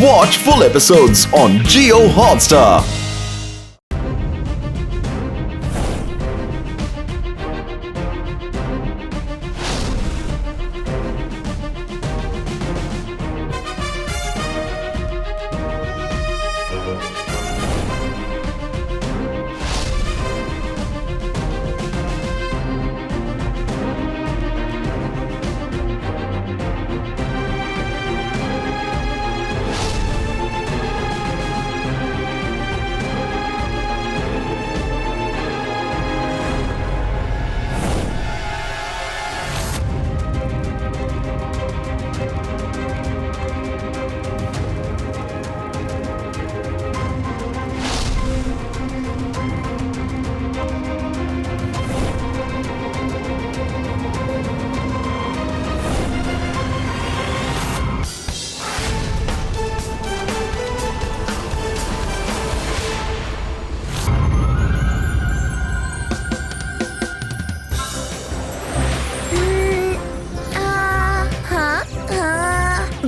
Watch full episodes on Jio Hotstar.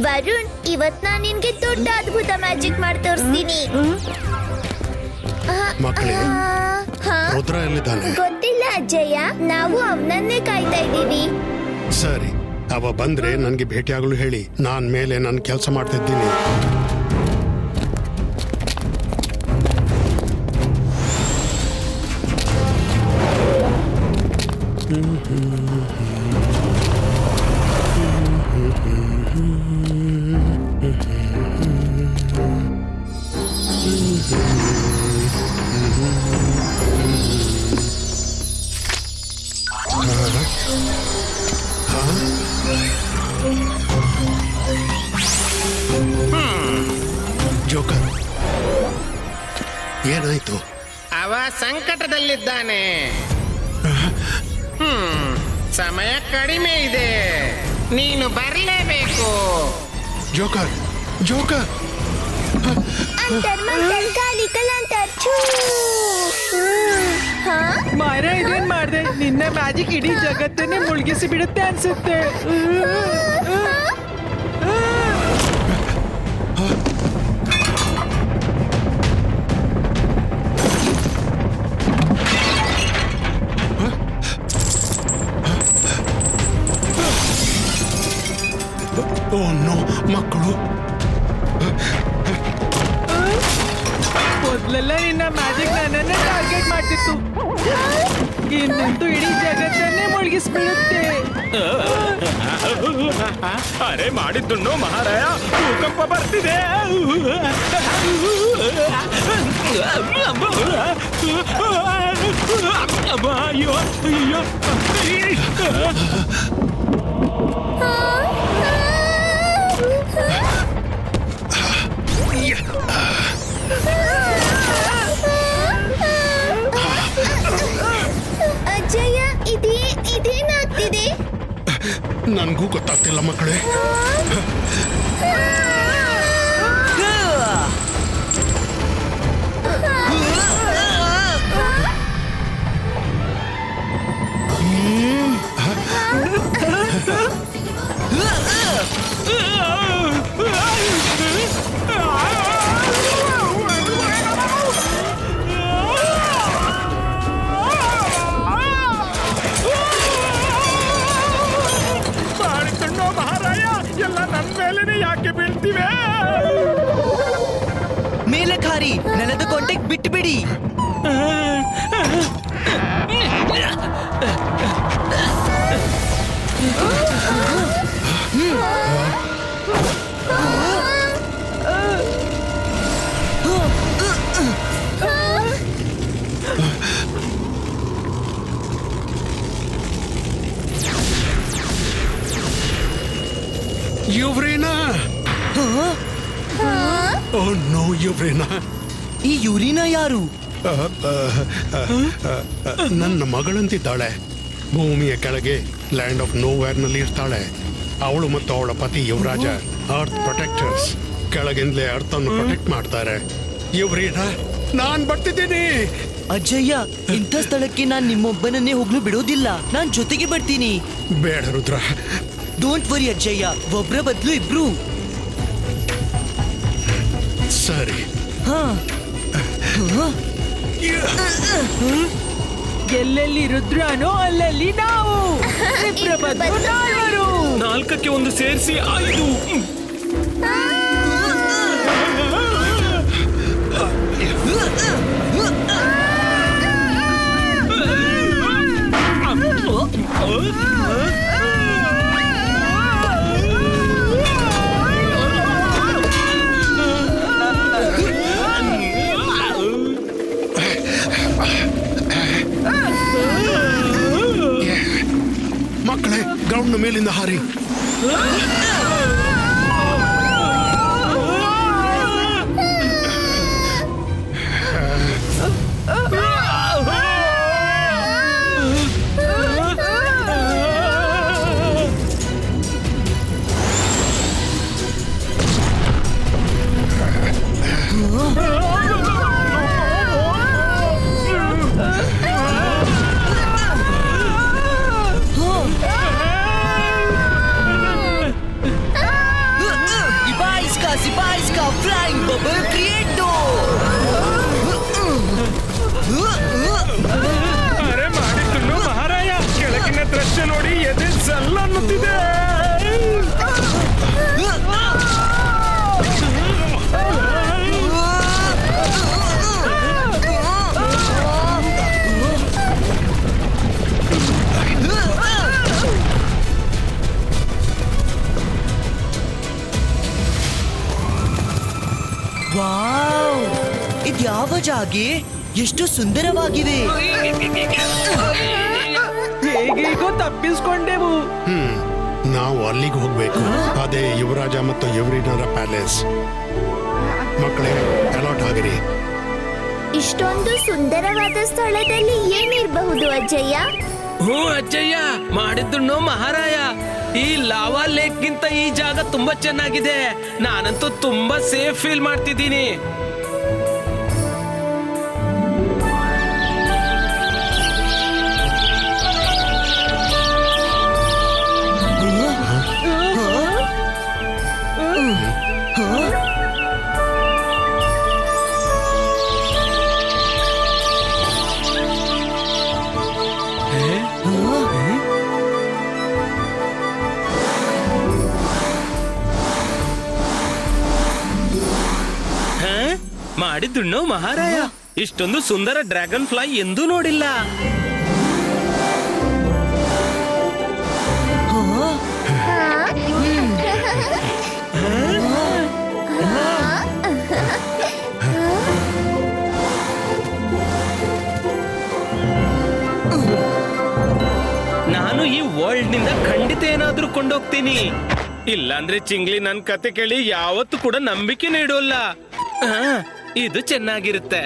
Varun, ಇವತ್ ನಾನ್ ನಿನ್ಗೆ ದೊಡ್ಡ ಅದ್ಭುತ ಮ್ಯಾಜಿಕ್ ಮಾಡಿ ತೋರಿಸ್ತೀನಿ. ಮಕ್ಕಳೇ, ರುದ್ರ ಎಲ್ಲಿದ್ದಾನೆ? ಗೊತ್ತಿಲ್ಲ ಅಜ್ಜಯ್ಯ, ನಾವು ಅವನನ್ನೇ ಕಾಯ್ತಾ ಇದ್ದೀವಿ. ಸರಿ, ಅವ ಬಂದ್ರೆ ನನ್ಗೆ ಭೇಟಿಯಾಗಲು ಹೇಳಿ. ನಾನ್ ಮೇಲೆ ನನ್ನ ಕೆಲಸ ಮಾಡ್ತಿದ್ದೀನಿ. ಜೋಕರ್, ಏನಾಯ್ತು? ಅವ ಸಂಕಟದಲ್ಲಿದ್ದಾನೆ. ಸಮಯ ಕಡಿಮೆ ಇದೆ, ನೀನು ಬರಲೇಬೇಕು. ಜೋಕರ್, ಜೋಕರ್, ಅಂತರ್ ಮಂತರ್ ಕಾಲಿ ಕಲಾಂತರ್ ಛೂ. ಮಾರ, ಇದೇನ್ ಮಾಡ್ದೆ? ನಿನ್ನ ಮ್ಯಾಜಿಕ್ ಇಡೀ ಜಗತ್ತನ್ನೇ ಮುಳುಗಿಸಿ ಬಿಡುತ್ತೆ ಅನ್ಸುತ್ತೆ. ಓ ನೋ, ಮಕ್ಕಳು. ಮೊದ್ಲೆಲ್ಲ ನಿನ್ನ ಮ್ಯಾಜಿಕ್ ನನ್ನನ್ನೇ ಟಾರ್ಗೆಟ್ ಮಾಡ್ತಿತ್ತು, ಇನ್ನಂತೂ ಇಡೀ ಜಗತ್ತನ್ನೇ ಮುಳುಗಿಸ್ಬಿಡುತ್ತೆ. ಅರೆ ಮಾಡಿದ್ದುಣ್ಣು ಮಹಾರಾಯ, ಭೂಕಂಪ ಬರ್ತಿದೆ. ಅಯ್ಯೋ ಅಯ್ಯೋ. ಅಜ್ಜಯ್ಯ, ಇದೇನಾಗ್ತಿದೆ? ನನ್ಗೂ ಗೊತ್ತಾಗ್ತಿಲ್ಲ ಮಕ್ಕಳೇ. ಮಾಡಿದ್ದುಣ್ಣು ಮಹಾರಾಯ, ಎಲ್ಲ ನನ್ನ ಮೇಲೇನೆ ಯಾಕೆ ಬೀಳ್ತಿವೆ? ಮೇಲಕಾರಿ, ನೆಲದ ಕಾಂಟ್ಯಾಕ್ಟ್ ಬಿಟ್ಟು ಬಿಡಿ. ಯುವ್ರೇನಾ? ಓ ನೋ, ಯುವ್ರೇನಾ. ಈ ಯುರಿನಾ ಯಾರು? ನನ್ನ ಮಗಳಂತಿದ್ದಾಳೆ. ಭೂಮಿಯ ಕೆಳಗೆ ಲ್ಯಾಂಡ್ ಆಫ್ ನೋವೇರ್ನಲ್ಲಿ ಇರ್ತಾಳೆ. ಅವಳು ಮತ್ತು ಅವಳ ಪತಿ ಯುವರಾಜ ಅರ್ತ್ ಪ್ರೊಟೆಕ್ಟರ್ಸ್. ಕೆಳಗಿಂದಲೇ ಅರ್ಥನ್ನು ಪ್ರೊಟೆಕ್ಟ್ ಮಾಡ್ತಾರೆ. ಯುವ್ರೇನಾ, ನಾನ್ ಬರ್ತಿದ್ದೀನಿ. ಅಜ್ಜಯ್ಯ, ಇಂಥ ಸ್ಥಳಕ್ಕೆ ನಾನ್ ನಿಮ್ಮೊಬ್ಬನನ್ನೇ ಹೋಗ್ಲು ಬಿಡೋದಿಲ್ಲ. ನಾನ್ ಜೊತೆಗೆ ಬರ್ತೀನಿ. ಬೇಡ ರುದ್ರ. ಡೋಂಟ್ ವರಿ ಅಜ್ಜಯ್ಯ, ಒಬ್ರ ಬದಲು ಇಬ್ರು. ಸರಿ. ಎಲ್ಲೆಲ್ಲಿ ರುದ್ರನೋ ಅಲ್ಲಲ್ಲಿ ನಾವು ವಿಪ್ರಬಂಧು ನಾಲ್ವರು. 4ಕ್ಕೆ 1 ಸೇರಿಸಿ 5. ಮಕ್ಕಳೇ, ಗ್ರೌಂಡ್ ಮೇಲಿಂದ ಹಾರಿ. Zibaiska flying bubble create ಅರೆ ಮಾಡಿದ್ದು ಮಹಾರಾಯ, ಕೆಳಗಿನ ದೃಶ್ಯ ನೋಡಿ ಎದೆ ಜಲ್ಲ ಅನ್ನುತ್ತಿದೆ. ವಾವ್, ಇದ್ಯಾವ ಜಾಗೆ ಎಷ್ಟು ಸುಂದರವಾಗಿವೆ. ಹೇಗೇಗೋ ತಪ್ಪಿಸ್ಕೊಂಡೆವು. ನಾವು ಅಲ್ಲಿಗೆ ಹೋಗ್ಬೇಕು. ಅದೇ ಯುವರಾಜ ಮತ್ತು ಯುವರಿನರ ಪ್ಯಾಲೇಸ್. ಮಕ್ಕಳೇ, ಅಲರ್ಟ್ ಆಗಿರಿ. ಇಷ್ಟೊಂದು ಸುಂದರವಾದ ಸ್ಥಳದಲ್ಲಿ ಏನಿರಬಹುದು ಅಜ್ಜಯ್ಯ? ಅಜ್ಜಯ್ಯ, ಮಾಡಿದ್ದು ಮಹಾರಾಯ. ಈ ಲಾವಾ ಲೇಕ್ ಗಿಂತ ಈ ಜಾಗ ತುಂಬಾ ಚೆನ್ನಾಗಿದೆ. ನಾನಂತೂ ತುಂಬಾ ಸೇಫ್ ಫೀಲ್ ಮಾಡ್ತಿದ್ದೀನಿ. ಮಾಡಿದ್ದು ಮಹಾರಾಯ. ಇಷ್ಟೊಂದು ಸುಂದರ ಡ್ರ್ಯಾಗನ್ ಫ್ಲೈ ಎಂದೂ ನೋಡಿಲ್ಲ. ನಾನು ಈ ವರ್ಲ್ಡ್ ನಿಂದ ಖಂಡಿತ ಏನಾದ್ರೂ ಕೊಂಡೋಗ್ತೀನಿ. ಇಲ್ಲಾಂದ್ರೆ ಚಿಂಗ್ಲಿ ನನ್ ಕತೆ ಕೇಳಿ ಯಾವತ್ತೂ ಕೂಡ ನಂಬಿಕೆ ನೀಡೋಲ್ಲ. ಇದು ಚೆನ್ನಾಗಿರುತ್ತೆ.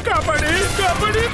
ಕಾಪಾಡಿ ಕಾಪಾಡಿ.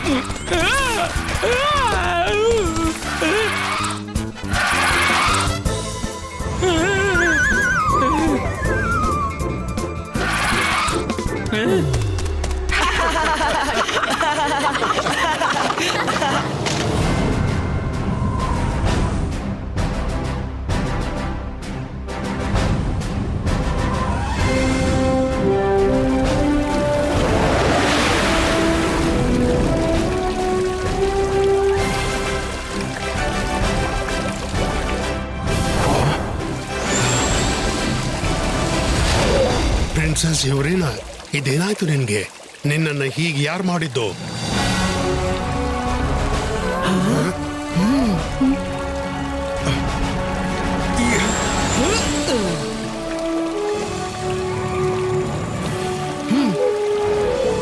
ಪ್ರಿನ್ಸೆಸ್ ಯುವರಿನಾ, ಇದೇನಾಯ್ತು ನಿನ್ಗೆ? ನಿನ್ನನ್ನು ಹೀಗೆ ಯಾರು ಮಾಡಿದ್ದು?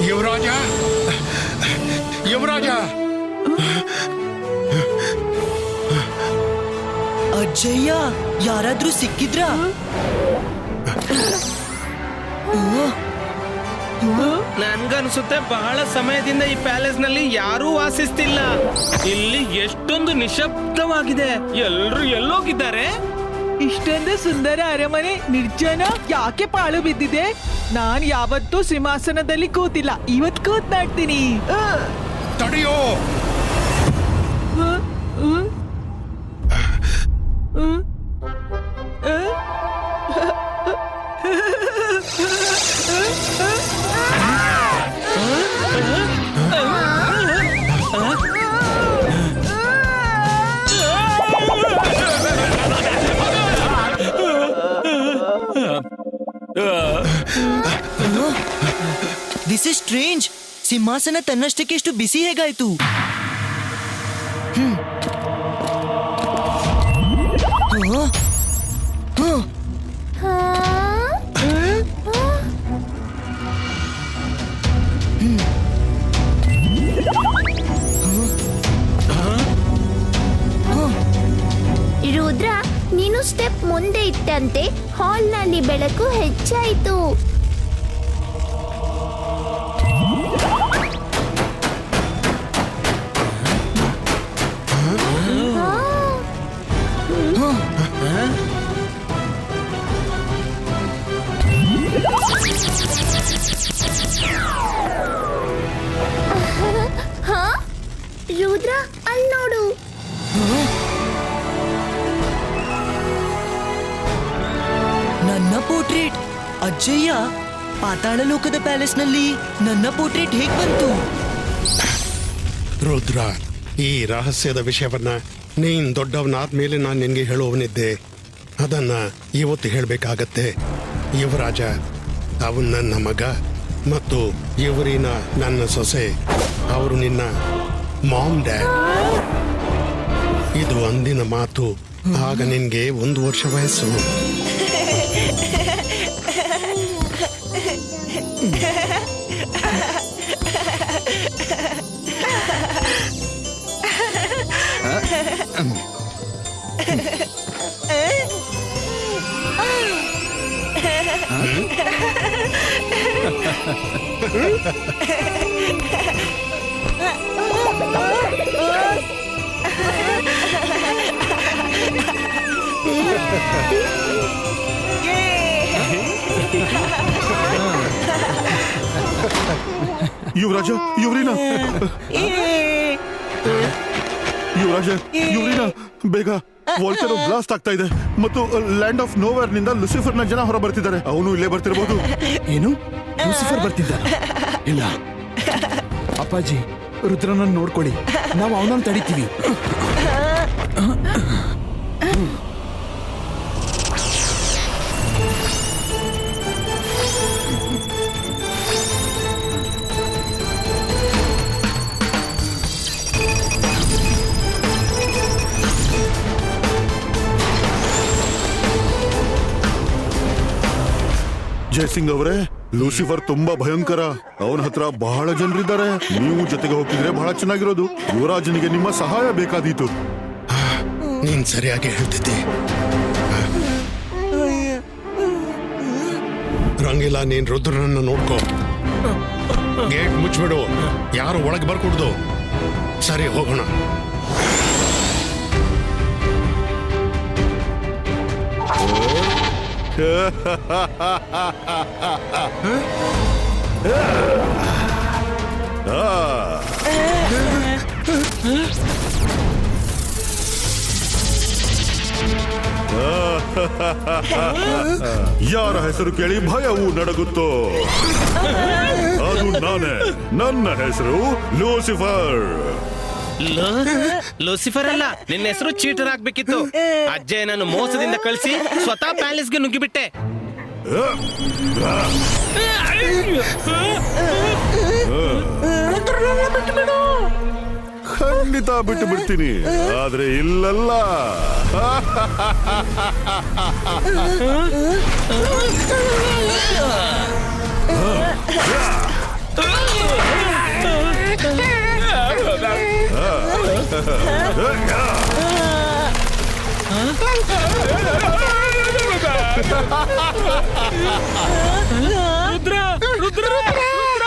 ಯುವರಾಜ, ಯುವರಾಜ! ಅಜ್ಜಯ್ಯ, ಯಾರಾದ್ರೂ ಸಿಕ್ಕಿದ್ರಾ? ನನ್ಗನ್ಸುತ್ತೆ ಬಹಳ ಸಮಯದಿಂದ ಈ ಪ್ಯಾಲೇಸ್ ನಲ್ಲಿ ಯಾರೂ ವಾಸಿಸ್ತಿಲ್ಲ. ಇಲ್ಲಿ ಎಷ್ಟೊಂದು ನಿಶಬ್ದವಾಗಿದೆ. ಎಲ್ರು ಎಲ್ಲೋಗಿದ್ದಾರೆ? ಇಷ್ಟೊಂದು ಸುಂದರ ಅರಮನೆ ನಿರ್ಜನ ಯಾಕೆ ಪಾಳು ಬಿದ್ದಿದೆ? ನಾನ್ ಯಾವತ್ತೂ ಸಿಂಹಾಸನದಲ್ಲಿ ಕೂತಿಲ್ಲ, ಇವತ್ ಕೂತ್ನಾಡ್ತೀನಿ. ತಡೆಯೋ. This is strange. ಸಿಂಹಾಸನ ತನ್ನಷ್ಟಕ್ಕೆ ಎಷ್ಟು ಬಿಸಿ ಹೇಗಾಯ್ತು? ರುದ್ರ, ನೀನು ಸ್ಟೆಪ್ ಮುಂದೆ ಇಟ್ಟಂತೆ ಹಾಲ್ನಲ್ಲಿ ಬೆಳಕು ಹೆಚ್ಚಾಯಿತು. ರುದ್ರ, ಅಲ್ಲಿ ನೋಡು. ನನ್ನ ಪೋರ್ಟ್ರೇಟ್. ಅಜ್ಜಯ್ಯ, ಪಾತಾಳ ಲೋಕದ ಪ್ಯಾಲೇಸ್ನಲ್ಲಿ ನನ್ನ ಪೋರ್ಟ್ರೇಟ್ ಹೇಗ್ ಬಂತು? ರುದ್ರ, ಈ ರಹಸ್ಯದ ವಿಷಯವನ್ನ ನೀನ್ ದೊಡ್ಡವನಾದ್ಮೇಲೆ ನಾನು ನಿನ್ಗೆ ಹೇಳುವವನಿದ್ದೆ. ಅದನ್ನ ಇವತ್ತು ಹೇಳ್ಬೇಕಾಗತ್ತೆ. ಯುವರಾಜ, ಅವನ್ ನನ್ನ ಮಗ ಮತ್ತು ಇವರಿನ ನನ್ನ ಸೊಸೆ. ಅವರು ನಿನ್ನ ಮಾಮ್ ಡ್ಯಾಡ್. ಇದು ಅಂದಿನ ಮಾತು. ಆಗ ನಿನ್ಗೆ 1 ವರ್ಷ ವಯಸ್ಸು. ಯುವರಾಜ, ಯುವರಿನ ಯುವರಾಜ, ಯುವರಿನ ಬೇಗ. ವಾಲ್ಕನೋ ಬ್ಲಾಸ್ಟ್ ಆಗ್ತಾ ಇದೆ ಮತ್ತು ಲ್ಯಾಂಡ್ ಆಫ್ ನೋವೇರ್ ನಿಂದ ಲೂಸಿಫರ್ ನ ಜನ ಹೊರ ಬರ್ತಿದ್ದಾರೆ. ಅವನು ಇಲ್ಲೇ ಬರ್ತಿರಬಹುದು. ಏನು, ಲೂಸಿಫರ್ ಬರ್ತಿದ್ದ? ಇಲ್ಲ ಅಪ್ಪಾಜಿ, ರುದ್ರನನ್ನು ನೋಡ್ಕೊಳ್ಳಿ, ನಾವು ಅವನನ್ನು ತಡಿತೀವಿ. ಜಯಸಿಂಗ್ ಅವರೇ, ಲೂಸಿಫರ್ ತುಂಬಾ ಭಯಂಕರ. ಅವನ ಹತ್ರ ಬಹಳ ಜನರಿದ್ದಾರೆ. ನೀವು ಜೊತೆಗೆ ಹೋಗ್ತಿದ್ರೆ ಬಹಳ ಚೆನ್ನಾಗಿರೋದು. ಯುವರಾಜನಿಗೆ ನಿಮ್ಮ ಸಹಾಯ ಬೇಕಾದೀತು. ನೀನ್ ಸರಿಯಾಗಿ ಹೇಳ್ತಿದ್ದೆ. ರಂಗಿಲ್ಲ, ನೀನ್ ರುದ್ರನನ್ನ ನೋಡ್ಕೋ. ಗೇಟ್ ಮುಚ್ಚಿಬಿಡು, ಯಾರು ಒಳಗೆ ಬರ್ಕೊಡ್ದು. ಸರಿ, ಹೋಗೋಣ. ಯಾರ ಹೆಸರು ಕೇಳಿ ಭಯವು ನಡಗುತ್ತೋ? ಅದು ನಾನೇ. ನನ್ನ ಹೆಸರು ಲೂಸಿಫರ್. ಲೂಸಿಫರ್ ಅಲ್ಲ, ನಿನ್ನ ಹೆಸರು ಚೀಟರ್ ಆಗ್ಬೇಕಿತ್ತು. ಅಜ್ಜಯ್ಯನನ್ನು ಮೋಸದಿಂದ ಕಳಿಸಿ ಸ್ವತಃ ಪ್ಯಾಲೇಸ್ಗೆ ನುಗ್ಗಿಬಿಟ್ಟೆ. ಖಂಡಿತ ಬಿಟ್ಟು ಬಿಡ್ತೀನಿ, ಆದ್ರೆ ಇಲ್ಲಲ್ಲ. Rudra, Rudra, Rudra!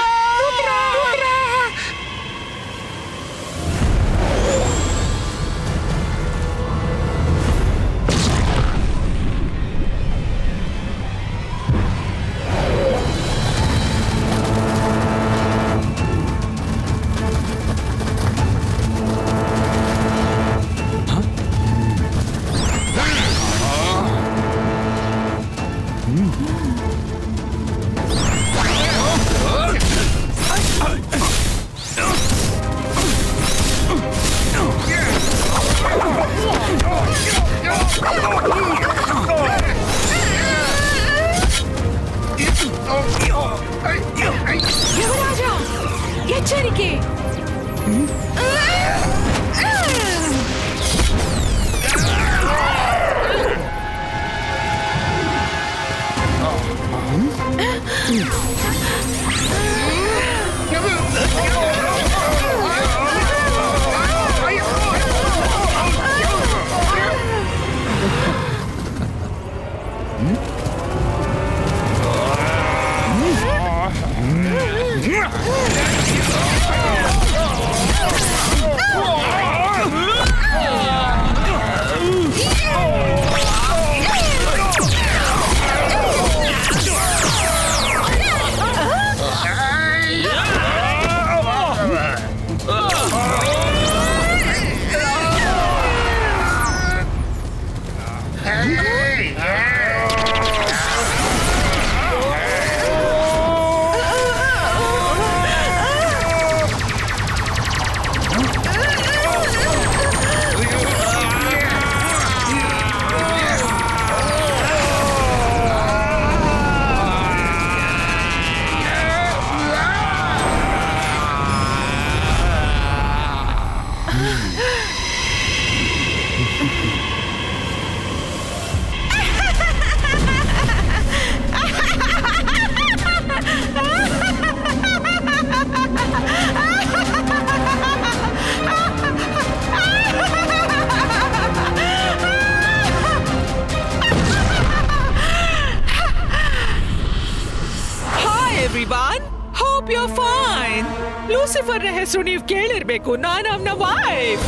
Everyone, hope you are fine. Lucifer ನ ಹೆಸರು ನೀವು ಕೇಳಿರ್ಬೇಕು. ನಾನು ಅವನ ವೈಫ್.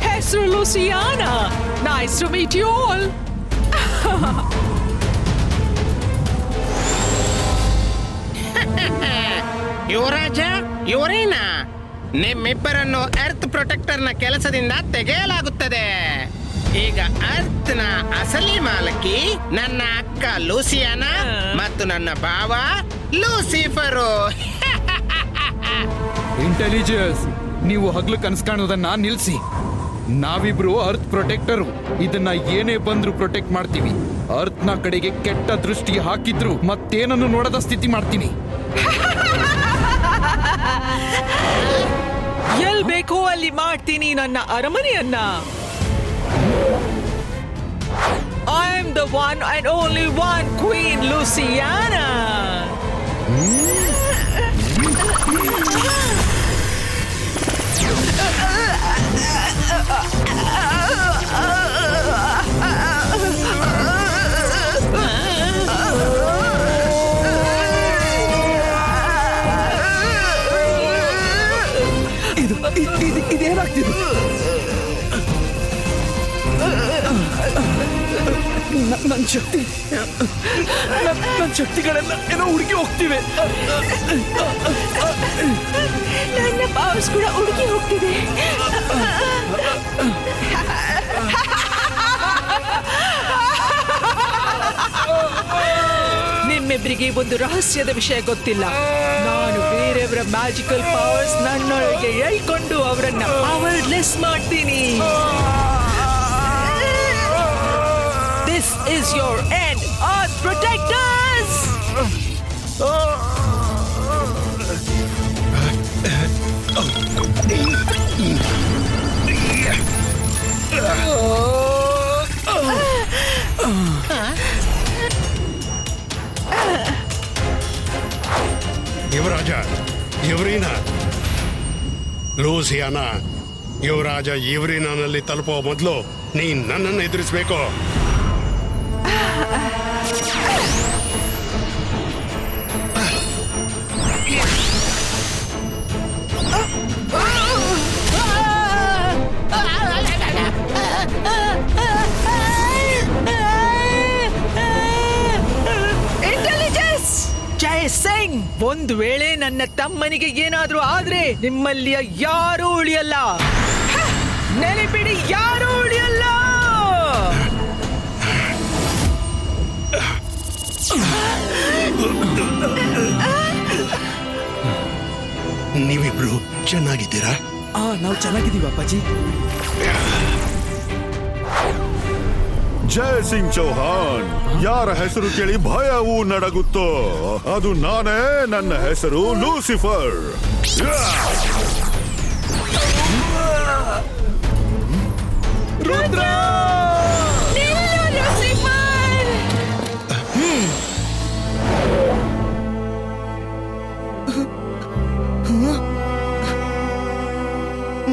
ಹೆಸರು Luciana. Nice to meet you all. ಯುವರಾಜ, ಇವರೇನಾ? ನಿಮ್ಮಿಬ್ಬರನ್ನು ಅರ್ತ್ ಪ್ರೊಟೆಕ್ಟರ್ ನ ಕೆಲಸದಿಂದ ತೆಗೆಯಲಾಗುತ್ತದೆ. ಈಗ ಅರ್ತ್ ನ ಅಸಲಿ ಮಾಲಕಿ ನನ್ನ ಅಕ್ಕ ಲೂಸಿಯಾನಾ ಮತ್ತು ನನ್ನ ಭಾವ ಲೂಸಿಫರು. ಇಂಟೆಲಿಜೆನ್ಸ್, ನೀವು ಹಗ್ಲು ಕನಸು ಕಾಣೋದನ್ನ ನಿಲ್ಸಿ. ನಾವಿಬ್ರು ಅರ್ತ್ ಪ್ರೊಟೆಕ್ಟರು. ಇದನ್ನ ಏನೇ ಬಂದ್ರು ಪ್ರೊಟೆಕ್ಟ್ ಮಾಡ್ತೀವಿ. ಅರ್ತ್ ನ ಕಡೆಗೆ ಕೆಟ್ಟ ದೃಷ್ಟಿ ಹಾಕಿದ್ರು ಮತ್ತೇನನ್ನು ನೋಡದ ಸ್ಥಿತಿ ಮಾಡ್ತೀನಿ. ಎಲ್ ಬೇಕೋ ಅಲ್ಲಿ ಮಾಡ್ತೀನಿ ನನ್ನ ಅರಮನೆಯನ್ನ. I am the one and only one queen Luciana. ಇದೇನಾಗ್ತಿದೆ? ನನ್ನ ಶಕ್ತಿಗಳೆಲ್ಲ ಏನೋ ಹುಡುಗಿ ಹೋಗ್ತಿವೆ. ನನ್ನ ಪವರ್ಸ್ ಕೂಡ ಹುಡುಗಿ ಹೋಗ್ತಿದೆ. ನಿಮ್ಮಿಬ್ಬರಿಗೆ ಒಂದು ರಹಸ್ಯದ ವಿಷಯ ಗೊತ್ತಿಲ್ಲ. ನಾನು ಬೇರೆಯವರ ಮ್ಯಾಜಿಕಲ್ ಪವರ್ಸ್ ನನ್ನೊಳಗೆ ಎಳ್ಕೊಂಡು ಅವರನ್ನ ಪವರ್ಲೆಸ್ ಮಾಡ್ತೀನಿ. This is your end, Earth Protectors! ಯುವರಾಜ, ಯುವರೀನಾ, ಲೂಸಿಯಾನಾ, ಯುವರಾಜ ಯುವರೀನಾನಲ್ಲಿ ತಲುಪುವ ಮೊದಲು ನೀನ್ ನನ್ನನ್ನು ಎದುರಿಸಬೇಕು. ಸಿಂಗ್, ಒಂದು ವೇಳೆ ನನ್ನ ತಮ್ಮನಿಗೆ ಏನಾದ್ರೂ ಆದ್ರೆ ನಿಮ್ಮಲ್ಲಿಯ ಯಾರೂ ಉಳಿಯಲ್ಲ. ನೆನಪಿಡಿ, ಯಾರೂ ಉಳಿಯಲ್ಲ. ನೀವಿಬ್ರು ಚೆನ್ನಾಗಿದ್ದೀರಾ? ನಾವು ಚೆನ್ನಾಗಿದ್ದೀವಿ ಅಪ್ಪಾಜಿ. ಜೈ ಸಿಂಗ್ ಚೌಹಾನ್. ಯಾರ ಹೆಸರು ಕೇಳಿ ಭಯವೂ ನಡಗುತ್ತೋ ಅದು ನಾನೇ. ನನ್ನ ಹೆಸರು ಲೂಸಿಫರ್.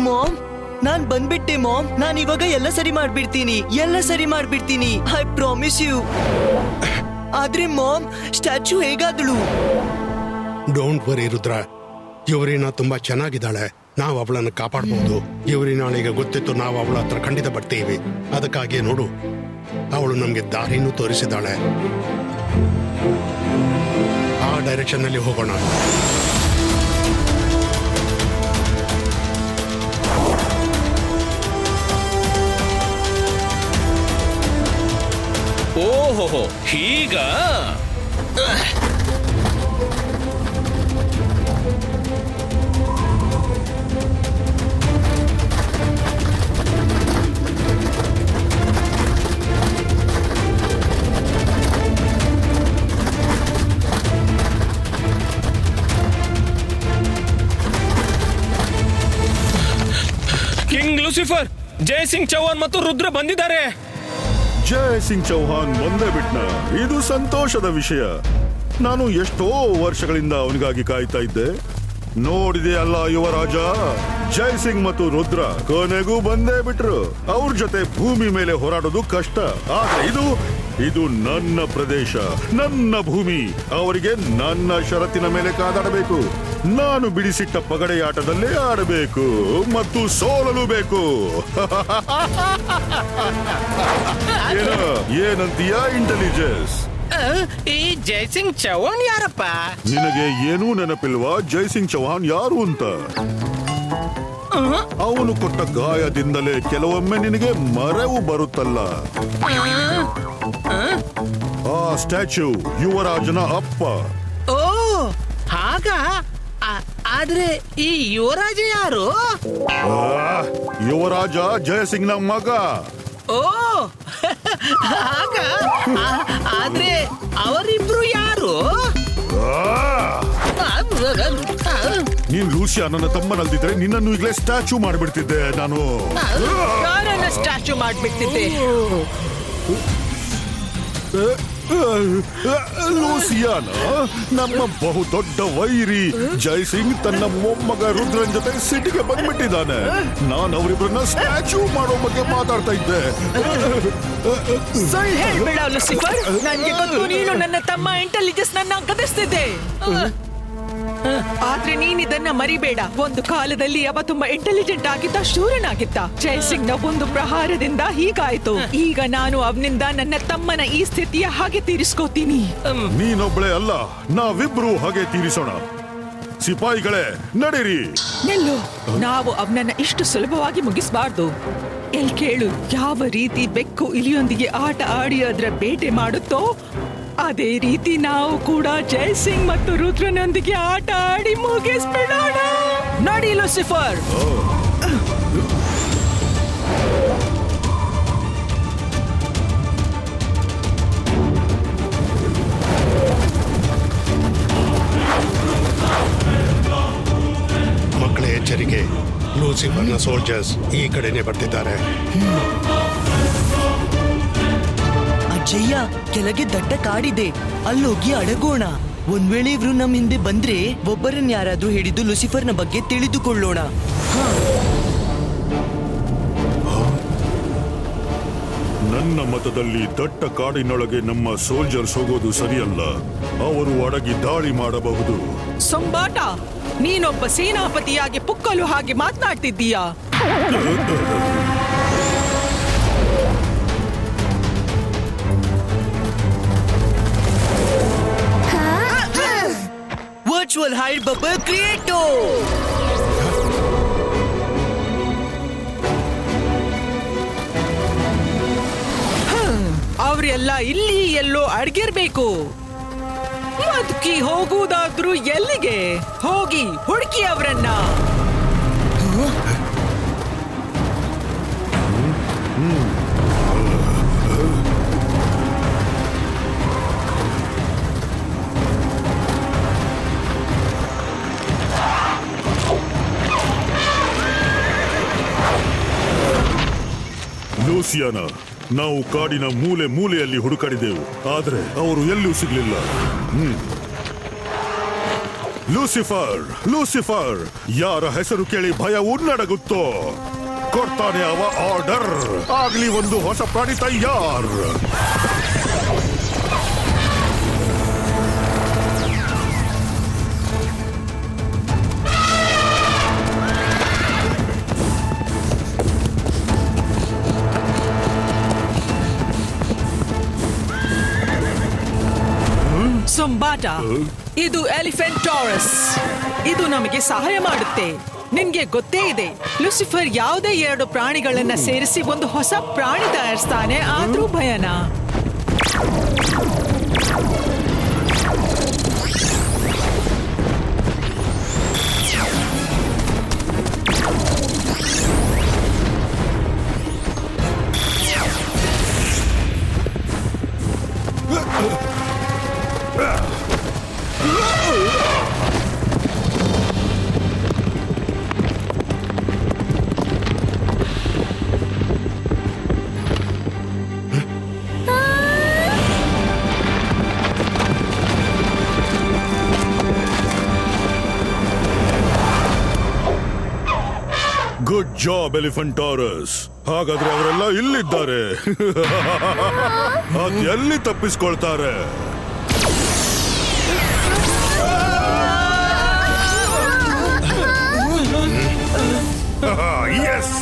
ಮಾಮ್ ನಾನ್ ಬಂದ್ಬಿಟ್ಟೆ ಮಾಮ್. ನಾನ್ ಇವಾಗ ಎಲ್ಲ ಸರಿ ಮಾಡ್ಬಿಡ್ತೀನಿ ಐ ಪ್ರಾಮಿಸ್ ಯು. ಆದ್ರೆ ಮಾಮ್ ಸ್ಟ್ಯಾಚು ಹೇಗಾದಳು? ಡೋಂಟ್ ವರಿ ರುದ್ರ, ಯುವರಿನ ತುಂಬಾ ಚೆನ್ನಾಗಿದ್ದಾಳೆ. ನಾವು ಅವಳನ್ನು ಕಾಪಾಡಬಹುದು. ಯುವರಿನಾಳಿಗೆ ಗೊತ್ತಿತ್ತು ನಾವು ಅವಳ ಹತ್ರ ಖಂಡಿತ ಬರ್ತೀವಿ. ಅದಕ್ಕಾಗಿ ನೋಡು, ಅವಳು ನಮ್ಗೆ ದಾರಿನೂ ತೋರಿಸಿದ್ದಾಳೆ. ಆ ಡೈರೆಕ್ಷನ್ ನಲ್ಲಿ ಹೋಗೋಣ. ಓಹೋ, ಹೀಗ ಕಿಂಗ್ ಲೂಸಿಫರ್, ಜಯಸಿಂಗ್ ಚೌಹಾನ್ ಮತ್ತು ರುದ್ರ ಬಂದಿದ್ದಾರೆ. ಜಯ್ ಸಿಂಗ್ ಚೌಹಾನ್ ಬಂದೇ ಬಿಟ್ನ. ಇದು ಸಂತೋಷದ ವಿಷಯ. ನಾನು ಎಷ್ಟೋ ವರ್ಷಗಳಿಂದ ಅವನಿಗಾಗಿ ಕಾಯ್ತಾ ಇದ್ದೆ. ನೋಡಿದೆ ಅಲ್ಲ ಯುವರಾಜ, ಜಯ್ ಸಿಂಗ್ ಮತ್ತು ರುದ್ರ ಕೊನೆಗೂ ಬಂದೇ ಬಿಟ್ರು. ಅವ್ರ ಜೊತೆ ಭೂಮಿ ಮೇಲೆ ಹೋರಾಡೋದು ಕಷ್ಟ. ಆದ್ರೆ ಇದು ನನ್ನ ಪ್ರದೇಶ, ನನ್ನ ಭೂಮಿ. ಅವರಿಗೆ ನನ್ನ ಷರತ್ತಿನ ಮೇಲೆ ಕಾದಾಡಬೇಕು. ನಾನು ಬಿಡಿಸಿಟ್ಟ ಪಗಡೆಯಾಟದಲ್ಲೇ ಆಡಬೇಕು ಮತ್ತು ಸೋಲಲು ಬೇಕು. ಏನಂತೀಯ ಇಂಟೆಲಿಜೆನ್ಸ್? ಈ ಜಯಸಿಂಗ್ ಚೌಹಾನ್ ಯಾರಪ್ಪ? ನಿನಗೆ ಏನೂ ನೆನಪಿಲ್ವಾ ಜಯಸಿಂಗ್ ಚೌಹಾನ್ ಯಾರು ಅಂತ? ಅವನು ಕೊಟ್ಟ ಗಾಯದಿಂದಲೇ ಕೆಲವೊಮ್ಮೆ ನಿನಗೆ ಮರೆವು ಬರುತ್ತಲ್ಲ. ಆ ಸ್ಟ್ಯಾಚ್ಯೂ ಯುವರಾಜನ ಅಪ್ಪ. ಓ ಹಾಗ? ಆದ್ರೆ ಈ ಯುವರಾಜ ಯಾರು? ಯುವರಾಜ ಜಯಸಿಂಗ್ನ ಮಗ. ಓ ಹಾಗ? ಆದ್ರೆ ಅವರಿಬ್ರು ಯಾರು? ನೀನ್ ಲೂಸಿಯಾ ನನ್ನ ತಮ್ಮನಲ್ದಿದ್ರೆ ನಿನ್ನನ್ನು ಈಗಲೇ ಸ್ಟ್ಯಾಚ್ಯೂ ಮಾಡ್ಬಿಡ್ತಿದ್ದೆ ನಾನು. ಯಾರನ್ನ ಸ್ಟ್ಯಾಚು ಮಾಡ್ಬಿಡ್ತಿದ್ದೆ? ಲೂಸಿಯಾನ ನಮ್ಮ ಬಹುದೊಡ್ಡ ವೈರಿ ಜಯಸಿಂಗ್ ತನ್ನ ಮೊಮ್ಮಗ ರುದ್ರನ್ ಜೊತೆ ಸಿಟಿಗೆ ಬಂದ್ಬಿಟ್ಟಿದ್ದಾನೆ. ನಾನು ಅವರಿಬ್ಬರನ್ನ ಸ್ಟ್ಯಾಚ್ಯೂ ಮಾಡೋ ಬಗ್ಗೆ ಮಾತಾಡ್ತಾ ಇದ್ದೆ. ಸುಳ್ಳು ಹೇಳ್ಬೇಡ ಲೂಸಿಫರ್, ನನ್ಗೆ ಗೊತ್ತು ನೀನು ನನ್ನ ತಮ್ಮ ಇಂಟೆಲಿಜೆನ್ಸ್ ನನ್ನ ಗದರಿಸ್ತಿದ್ದೆ. ಆದ್ರೆ ನೀನ್ ಇದನ್ನ ಮರಿಬೇಡ. ಒಂದು ಕಾಲದಲ್ಲಿ ಅವ ತುಂಬಾ ಇಂಟೆಲಿಜೆಂಟ್ ಆಗಿದ್ದ, ಶೂರನಾಗಿದ್ದ. ಜಯಸಿಂಗ್ ನ ಒಂದು ಪ್ರಹಾರದಿಂದ ಹೀಗಾಯ್ತು. ಈಗ ನಾನು ಅವನಿಂದ ನನ್ನ ತಮ್ಮನ ಈ ಸ್ಥಿತಿಯ ಹಾಗೆ ತೀರಿಸ್ಕೋತೀನಿ. ನೀನೊಬ್ಳೆ ಅಲ್ಲ, ನಾವಿಬ್ರು ಹಾಗೆ ತೀರಿಸೋಣ. ಸಿಪಾಯಿಗಳೇ ನಡೀರಿ. ನಿಲ್ಲು, ನಾವು ಅವನನ್ನ ಇಷ್ಟು ಸುಲಭವಾಗಿ ಮುಗಿಸಬಾರ್ದು. ಎಲ್ ಕೇಳು, ಯಾವ ರೀತಿ ಬೆಕ್ಕು ಇಲಿಯೊಂದಿಗೆ ಆಟ ಆಡಿ ಅದರ ಬೇಟೆ ಮಾಡುತ್ತೋ ಅದೇ ರೀತಿ ನಾವು ಕೂಡ ಜಯಸಿಂಗ್ ಮತ್ತು ರುದ್ರನೊಂದಿಗೆ ಆಟ ಆಡಿ ಮುಗಿಸ್ಬಿಡೋಣ. ನಡಿ ಲೂಸಿಫರ್. ಮಕ್ಕಳ ಎಚ್ಚರಿಕೆ, ಲೂಸಿಫರ್ನ ಸೋಲ್ಜರ್ಸ್ ಈ ಕಡೆನೆ ಬರ್ತಿದ್ದಾರೆ. ಅಜ್ಜಯ್ಯ, ಕೆಳಗೆ ದಟ್ಟ ಕಾಡಿದೆ, ಅಲ್ಲೋಗಿ ಅಡಗೋಣ. ಒಂದ್ ವೇಳೆ ಇವ್ರು ನಮ್ ಹಿಂದೆ ಬಂದ್ರೆ ಒಬ್ಬರನ್ನ ಯಾರಾದ್ರೂ ಹಿಡಿದು ಲೂಸಿಫರ್ನ ಬಗ್ಗೆ ತಿಳಿದುಕೊಳ್ಳೋಣ. ನನ್ನ ಮತದಲ್ಲಿ ದಟ್ಟ ಕಾಡಿನೊಳಗೆ ನಮ್ಮ ಸೋಲ್ಜರ್ಸ್ ಹೋಗೋದು ಸರಿಯಲ್ಲ. ಅವರು ಅಡಗಿ ದಾಳಿ ಮಾಡಬಹುದು. ಸಂಬಾಟ, ನೀನೊಬ್ಬ ಸೇನಾಪತಿಯಾಗಿ ಪುಕ್ಕಲು ಹಾಗೆ ಮಾತನಾಡ್ತಿದ್ದೀಯಾ? ವರ್ಚುವಲ್ ಹೈಡ್ ಬಬಲ್ ಕ್ರಿಯೇಟೋ. ಅವ್ರೆಲ್ಲ ಇಲ್ಲಿ ಎಲ್ಲೋ ಅಡ್ಗಿರ್ಬೇಕು. ಮದ್ಕಿ ಹೋಗುವುದಾದ್ರೂ ಎಲ್ಲಿಗೆ? ಹೋಗಿ ಹುಡುಕಿ ಅವರನ್ನ. ಲೂಸಿಯಾನ, ನಾವು ಕಾಡಿನ ಮೂಲೆ ಮೂಲೆಯಲ್ಲಿ ಹುಡುಕಾಡಿದೆವು, ಆದ್ರೆ ಅವರು ಎಲ್ಲೂ ಸಿಗ್ಲಿಲ್ಲ. ಲೂಸಿಫರ್ ಲೂಸಿಫರ್ ಯಾರ ಹೆಸರು ಕೇಳಿ ಭಯವು ನಡಗುತ್ತೋ ಕೊಡ್ತಾನೆ ಅವ ಆರ್ಡರ್. ಆಗ್ಲಿ ಒಂದು ಹೊಸ ಪ್ರಾಣಿ ತಯಾರ್. ಸುಂಬಾಟ, ಇದು ಎಲಿಫೆಂಟ್ ಟಾರಸ್. ಇದು ನಮಗೆ ಸಹಾಯ ಮಾಡುತ್ತೆ. ನಿನ್ಗೆ ಗೊತ್ತೇ ಇದೆ, ಲೂಸಿಫರ್ ಯಾವುದೇ 2 ಪ್ರಾಣಿಗಳನ್ನ ಸೇರಿಸಿ ಒಂದು ಹೊಸ ಪ್ರಾಣಿ ತಯಾರಿಸ್ತಾನೆ. ಆದ್ರೂ ಭಯನಾ? Good job ಎಲಿಫೆಂಟಾರಸ್. ಹಾಗಾದ್ರೆ ಅವರೆಲ್ಲ ಇಲ್ಲಿದ್ದಾರೆ. ಅದ್ ಎಲ್ಲಿ ತಪ್ಪಿಸ್ಕೊಳ್ತಾರೆ? ಎಸ್.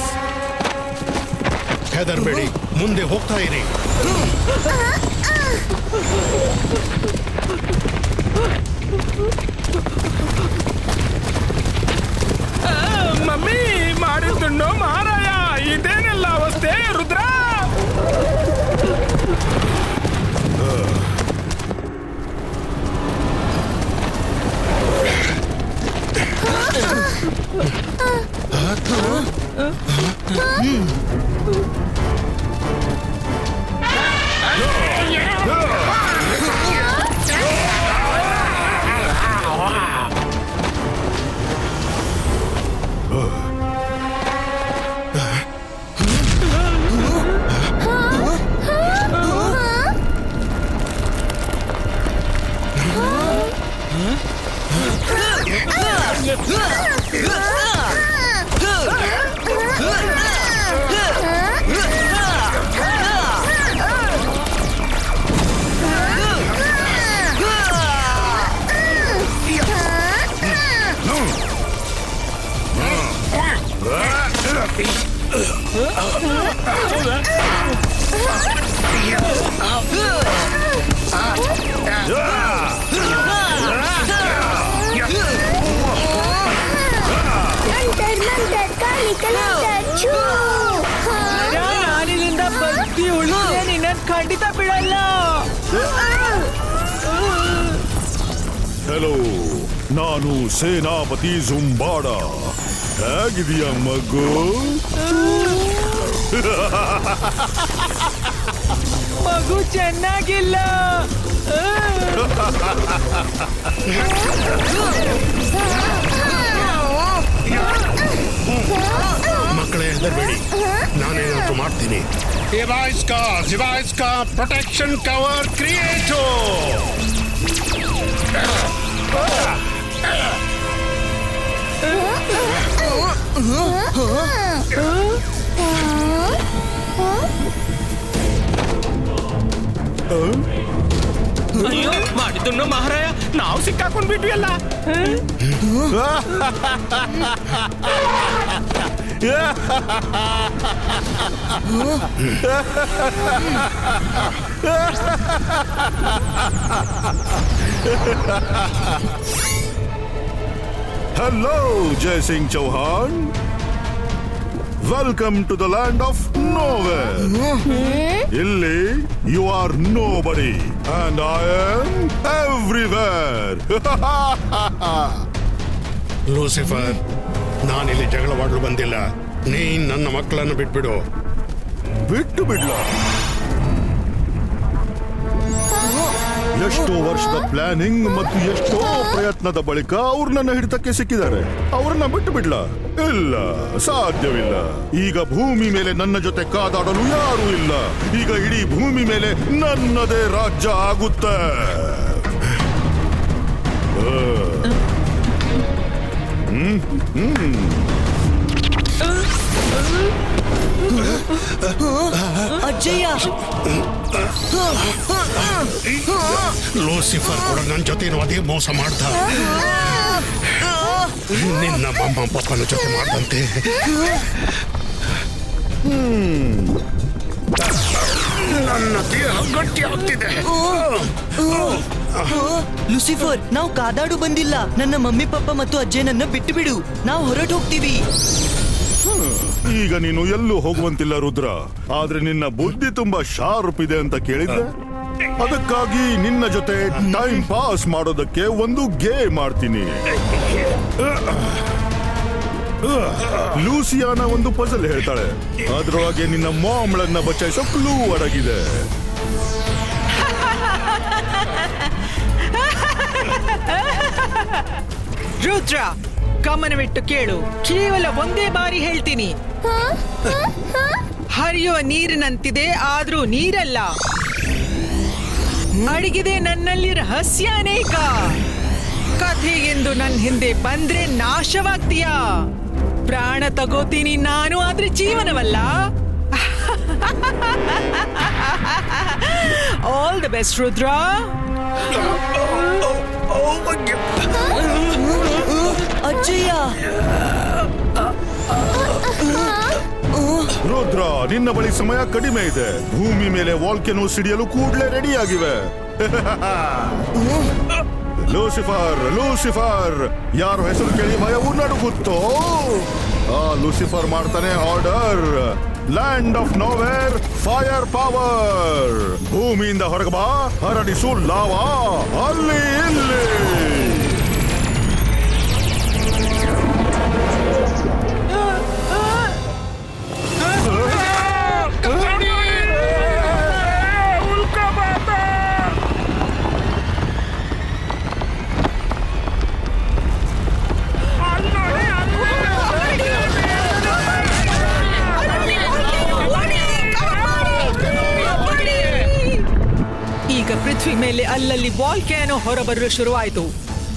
ಹೆದರ್ಬೇಡಿ, ಮುಂದೆ ಹೋಗ್ತಾ ಇರಿ. ಮಮ್ಮಿ ಮಾಡಿದ್ದುಣ್ಣು ಮಹಾರಾಯ, ಇದೇನೆಲ್ಲ ಅವಸ್ಥೆ ರುದ್ರ? ನಾನಿಲ್ಲಿಂದ ಬದುಕಿ ಉಳಿದ್ರೆ ನಿನ್ನ ಖಂಡಿತ ಬಿಡಲ್ಲ. ಹಲೋ, ನಾನು ಸೇನಾಪತಿ ಜುಂಬಾಡ. ಹೇಗಿದೆಯಾ ಮಗು? ಮಗು ಚೆನ್ನಾಗಿಲ್ಲ. ಮಕ್ಕಳೇ ಹೆದರ್ಬೇಡಿ, ನಾನೇನಾದ್ರೂ ಮಾಡ್ತೀನಿ. ಪ್ರೊಟೆಕ್ಷನ್ ಕವರ್ ಕ್ರಿಯೇಟೋ. ಅಯ್ಯೋ, ಮಾಡಿದ್ದುಣ್ಣು ಮಹಾರಾಯ, ನಾವು ಸಿಕ್ಕಾಕೊಂಡ್ಬಿಟ್ವಿ ಅಲ್ಲ. Hello Jai Singh Chauhan. Welcome to the land of nowhere. ಇಲ್ಲಿ you are nobody and I am everywhere. Lucifer, ನಾನಿಲ್ಲಿ ಜಗಳವಾಡಲು ಬಂದಿಲ್ಲ. ನೀನ್ ನನ್ನ ಮಕ್ಕಳನ್ನು ಬಿಟ್ಬಿಡು. ಬಿಟ್ಟು ಬಿಡ್ಲ? ಎಷ್ಟೋ ವರ್ಷದ ಪ್ಲಾನಿಂಗ್ ಮತ್ತು ಎಷ್ಟೋ ಪ್ರಯತ್ನದ ಬಳಿಕ ಅವ್ರು ನನ್ನ ಹಿಡಿತಕ್ಕೆ ಸಿಕ್ಕಿದ್ದಾರೆ. ಅವ್ರನ್ನ ಬಿಟ್ಟು ಬಿಡ್ಲ? ಇಲ್ಲ, ಸಾಧ್ಯವಿಲ್ಲ. ಈಗ ಭೂಮಿ ಮೇಲೆ ನನ್ನ ಜೊತೆ ಕಾದಾಡಲು ಯಾರೂ ಇಲ್ಲ. ಈಗ ಇಡೀ ಭೂಮಿ ಮೇಲೆ ನನ್ನದೇ ರಾಜ್ಯ ಆಗುತ್ತೆ. ಅಜ್ಜಯ್ಯ ಲೂಸಿಫರ್ ಕೂಡ ನನ್ನ ಜೊತೆ ಅದೇ ಮೋಸ ಮಾಡ್ದ. ನಿನ್ನ ಅಮ್ಮ ಪಪ್ಪನ ಜೊತೆ ಮಾಡ್ದಂತೆ. ನನ್ನ ದೇಹ ಗಟ್ಟಿ ಆಗ್ತಿದೆ. ಲೂಸಿಫರ್, ನಾವು ಕಾದಾಡು ಬಂದಿಲ್ಲ. ನನ್ನ ಮಮ್ಮಿ ಪಪ್ಪ ಮತ್ತು ಅಜ್ಜಯ್ಯನನ್ನ ಬಿಟ್ಟು ಬಿಡು. ನಾವು ಹೊರಟು ಹೋಗ್ತೀವಿ. ಈಗ ನೀನು ಎಲ್ಲೂ ಹೋಗುವಂತಿಲ್ಲ ರುದ್ರ. ಆದ್ರೆ ನಿನ್ನ ಬುದ್ಧಿ ತುಂಬಾ ಶಾರ್ಪ್ ಇದೆ ಅಂತ ಕೇಳಿದ್ದೆ. ಅದಕ್ಕಾಗಿ ನಿನ್ನ ಜೊತೆ ಟೈಮ್ ಪಾಸ್ ಮಾಡೋದಕ್ಕೆ ಒಂದು ಗೇಮ್ ಮಾಡ್ತೀನಿ. ಲೂಸಿಯಾನ ಒಂದು ಪಜಲ್ ಹೇಳ್ತಾಳೆ. ಅದ್ರೊಳಗೆ ನಿನ್ನ ಮಾಮ್ಳನ್ನ ಬಚಾಯಿಸೋ ಕ್ಲೂ ಅಡಗಿದೆ. ರುದ್ರ, ಗಮನವಿಟ್ಟು ಕೇಳು. ಕೇವಲ ಒಂದೇ ಬಾರಿ ಹೇಳ್ತೀನಿ. ಹರಿಯುವ ನೀರಿನಂತಿದೆ, ಆದ್ರೂ ನೀರಲ್ಲ. ಅಡಗಿದೆ ನನ್ನಲ್ಲಿ ರಹಸ್ಯ ಅನೇಕ. ಕಥೆ ಎಂದು ನನ್ನ ಹಿಂದೆ ಬಂದ್ರೆ ನಾಶವಾಗ್ತೀಯಾ? ಪ್ರಾಣ ತಗೋತೀನಿ ನಾನು, ಆದ್ರೆ ಜೀವನವಲ್ಲ. All the best Rudra. ಅಜ್ಜಯ್ಯ, ರುದ್ರ, ನಿನ್ನ ಬಳಿ ಸಮಯ ಕಡಿಮೆ ಇದೆ. ಭೂಮಿ ಮೇಲೆ ವಾಲ್ಕೆನೋ ಸಿಡಿಯಲು ಕೂಡಲೇ ರೆಡಿ ಆಗಿವೆ. ಲೂಸಿಫರ್, ಲೂಸಿಫರ್, ಯಾರ ಹೆಸರು ಕೇಳಿ ಭಯವು ನಡುಗುತ್ತೋ ಆ ಲೂಸಿಫರ್ ಮಾಡ್ತಾನೆ order. Land of nowhere, fire power. ಭೂಮಿಯಿಂದ ಹೊರಗೆ ಬಾ, ಹರಡಿಸು ಲಾವಾ ಅಲ್ಲಿ ಇಲ್ಲಿ. ಈಗ ಪೃಥ್ವಿ ಮೇಲೆ ಅಲ್ಲಲ್ಲಿ ವಾಲ್ಕ್ಯಾನೋ ಹೊರಬರಲು ಶುರುವಾಯಿತು.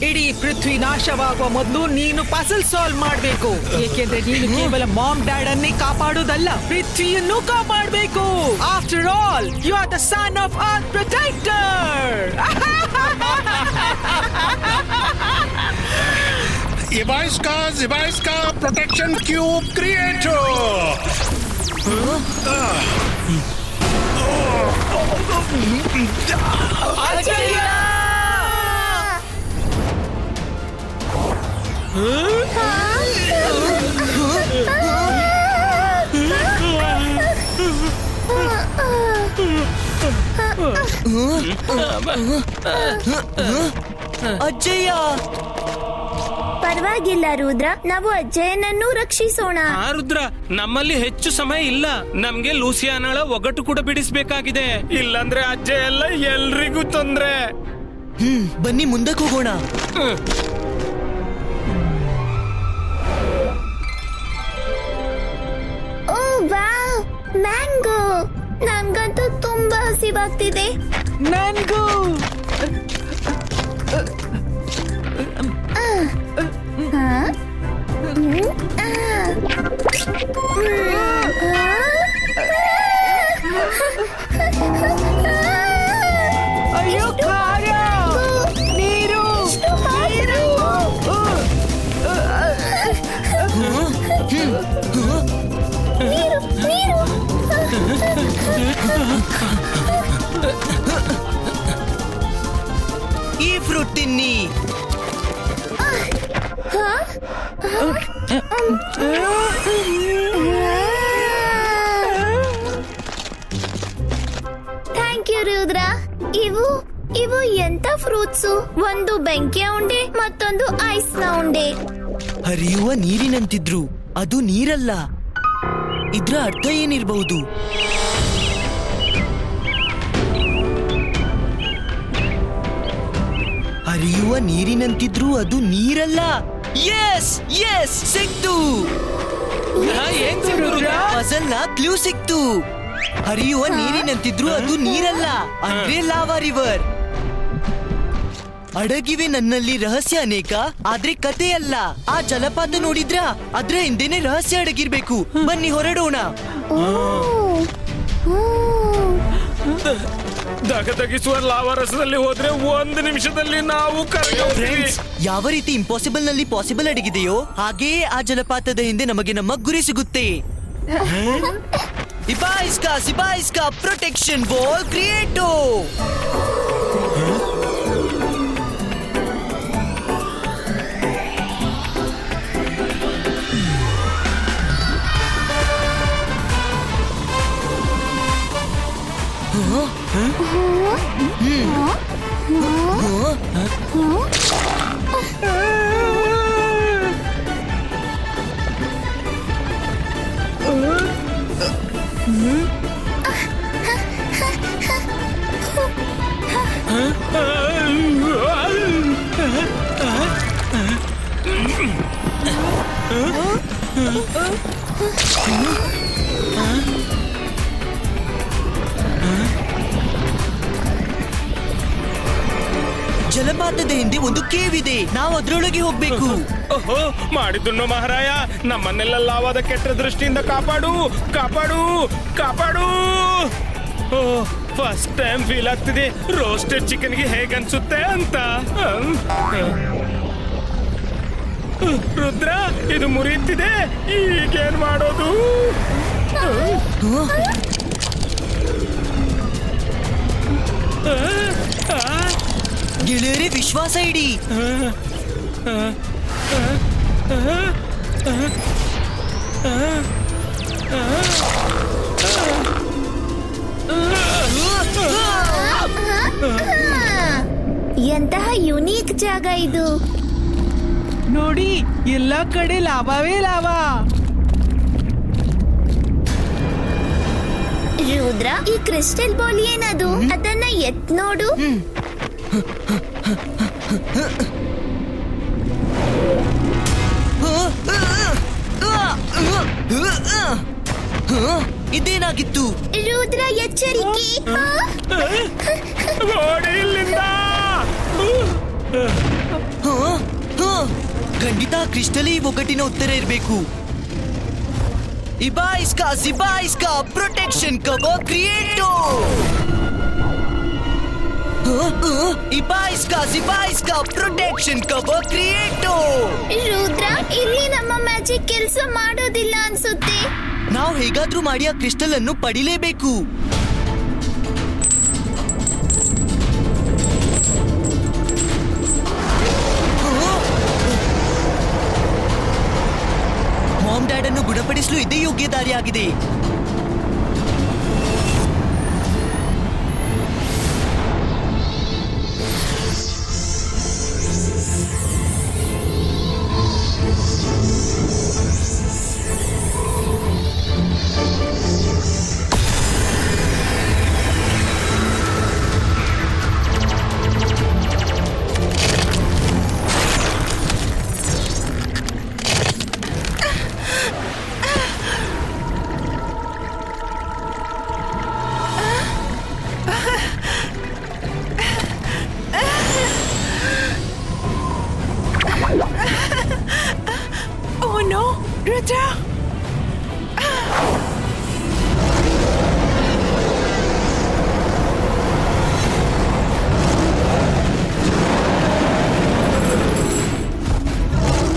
ಇಡೀ ಪೃಥ್ವಿ ನಾಶವಾಗುವ ಮೊದಲು ನೀನು ಪಜಲ್ ಸಾಲ್ವ್ ಮಾಡಬೇಕು. ಏಕೆಂದ್ರೆ ನೀನು ಕೇವಲ ಮಾಮ್ ಡ್ಯಾಡ್ ಅನ್ನೇ ಕಾಪಾಡೋದಲ್ಲ, ಪೃಥ್ವಿಯನ್ನು ಕಾಪಾಡಬೇಕು. After all, you are the son of earth protector. Ibaiska protection cube creator. ಅಜ್ಜಯ್ಯ, ಪರವಾಗಿಲ್ಲ ರುದ್ರ, ನಾವು ಅಜ್ಜಯ್ಯನನ್ನು ರಕ್ಷಿಸೋಣ. ರುದ್ರ, ನಮ್ಮಲ್ಲಿ ಹೆಚ್ಚು ಸಮಯ ಇಲ್ಲ. ನಮ್ಗೆ ಲೂಸಿಯಾನಳ ಒಗಟು ಕೂಡ ಬಿಡಿಸ್ಬೇಕಾಗಿದೆ. ಇಲ್ಲಾಂದ್ರೆ ಅಜ್ಜ ಎಲ್ಲ ಎಲ್ರಿಗೂ ತೊಂದ್ರೆ. ಬನ್ನಿ ಮುಂದಕ್ಕೆ ಹೋಗೋಣ. ಓ ವಾವ್, ಮ್ಯಾಂಗೋ. ನನ್ಗಂತೂ ತುಂಬಾ ಹಸಿವಾಗ್ತಿದೆ. ನನ್ಗೂ. ಅಯ್ಯೋ ಖಾರ, ನೀರು, ನೀರು. ಈ ಫ್ರೂಟ್ ತಿನ್ನಿ. Thank you Rudra. ಇವು ಎಂತ ಫ್ರೂಟ್ಸು? ಒಂದು ಬೆಂಕಿಯ ಉಂಡೆ, ಮತ್ತೊಂದು ಐಸ್ ನ ಉಂಡೆ. ಹರಿಯುವ ನೀರಿನಂತಿದ್ರು, ಅದು ನೀರಲ್ಲ. ಇದ್ರ ಅರ್ಥ ಏನಿರಬಹುದು? ಹರಿಯುವ ನೀರಿನಂತಿದ್ರು, ಅದು ನೀರಲ್ಲ. ಎಸ್ ಎಸ್, ಸಿಕ್ತು. ಪಜಲ್ನ ಕ್ಲೂ ಸಿಕ್ತು. ಹರಿಯುವ ನೀರಿನಂತಿದ್ರು, ಅದು ನೀರಲ್ಲ, ಅಂದ್ರೆ ಲಾವಾ ರಿವರ್. ಅಡಗಿವೆ ನನ್ನಲ್ಲಿ ರಹಸ್ಯ ಅನೇಕ, ಆದ್ರೆ ಕತೆ ಅಲ್ಲ. ಆ ಜಲಪಾತ ನೋಡಿದ್ರ? ಅದ್ರ ಹಿಂದೆನೆ ರಹಸ್ಯ ಅಡಗಿರ್ಬೇಕು. ಬನ್ನಿ ಹೊರಡೋಣ. ದಗದಗಿಸುವ ಲಾವಾರಸದಲ್ಲಿ ಹೋದ್ರೆ 1 ನಿಮಿಷದಲ್ಲಿ ನಾವು Friends, ಯಾವ ರೀತಿ ಇಂಪಾಸಿಬಲ್ ನಲ್ಲಿ ಪಾಸಿಬಲ್ ಅಡಗಿದೆಯೋ ಹಾಗೆಯೇ ಆ ಜಲಪಾತದ ಹಿಂದೆ ನಮಗೆ ನಮ್ಮ ಗುರಿ ಸಿಗುತ್ತೆ. ಇಬಾಯಿಸ್ಕಾ ಪ್ರೊಟೆಕ್ಷನ್ ಬಾಲ್ ಕ್ರಿಯೇಟೋ. ಜಲಪಾತದ ಹಿಂದೆ ಒಂದು ಕೇವ್ ಇದೆ. ನಾವು ಅದ್ರೊಳಗೆ ಹೋಗ್ಬೇಕು. ಓಹೋ, ಮಾಡಿದ್ದುಣ್ಣು ಮಹಾರಾಯ, ನಮ್ಮನ್ನೆಲ್ಲ ಲಾವಾದ ಕೆಟ್ಟ ದೃಷ್ಟಿಯಿಂದ ಕಾಪಾಡು ಕಾಪಾಡು ಕಾಪಾಡು. ಓ, ಫಸ್ಟ್ ಟೈಮ್ ಫೀಲ್ ಆಗ್ತಿದೆ ರೋಸ್ಟೆಡ್ ಚಿಕನ್ಗೆ ಹೇಗನ್ಸುತ್ತೆ ಅಂತ. ರುದ್ರ, ಇದು ಮುರಿಯುತ್ತಿದೆ, ಈಗೇನ್ ಮಾಡೋದು? ಗೆಳೆಯರೇ, ವಿಶ್ವಾಸ ಇಡಿ. ಎಂತಹ ಯುನೀಕ್ ಜಾಗ ಇದು. ನೋಡಿ, ಎಲ್ಲ ಕಡೆ ಲಾವಾವೇ ಲಾವಾ. ರುದ್ರ, ಈ ಕ್ರಿಸ್ಟಲ್ ಬಾಲ್ ಏನದು? ಅದನ್ನ ಎತ್ ನೋಡು. ಇದೇನಾಗಿತ್ತು? ರುದ್ರ, ಎಚ್ಚರಿಕೆ. ಓಡಿ ಇಲ್ಲಿಂದ. ಖಂಡಿತ ಕ್ರಿಸ್ಟಲ್ ಈ ಒಗ್ಗಟ್ಟಿನ ಉತ್ತರ ಇರಬೇಕು. ಇಬಾಯಿಸ್ಕಾ ಪ್ರೊಟೆಕ್ಷನ್ ಕವರ್ ಕ್ರಿಯೇಟೋ. ಇಬಾಯಿಸ್ಕಾ ಪ್ರೊಟೆಕ್ಷನ್ ಕವರ್ ಕ್ರಿಯೇಟೋ. ರುದ್ರ, ಇಲ್ಲಿ ನಮ್ಮ ಮ್ಯಾಜಿಕ್ ಕೆಲಸ ಮಾಡೋದಿಲ್ಲ ಅನ್ಸುತ್ತೆ. ನಾವು ಹೇಗಾದ್ರೂ ಮಾಡಿ ಆ ಕ್ರಿಸ್ಟಲ್ ಅನ್ನು ಪಡಿಲೇಬೇಕು. ಮಾಮ್ ಡ್ಯಾಡ್ ಅನ್ನು ಗುಣಪಡಿಸಲು ಇದೇ ಯೋಗ್ಯ ದಾರಿಯಾಗಿದೆ. Oh no, Rudra!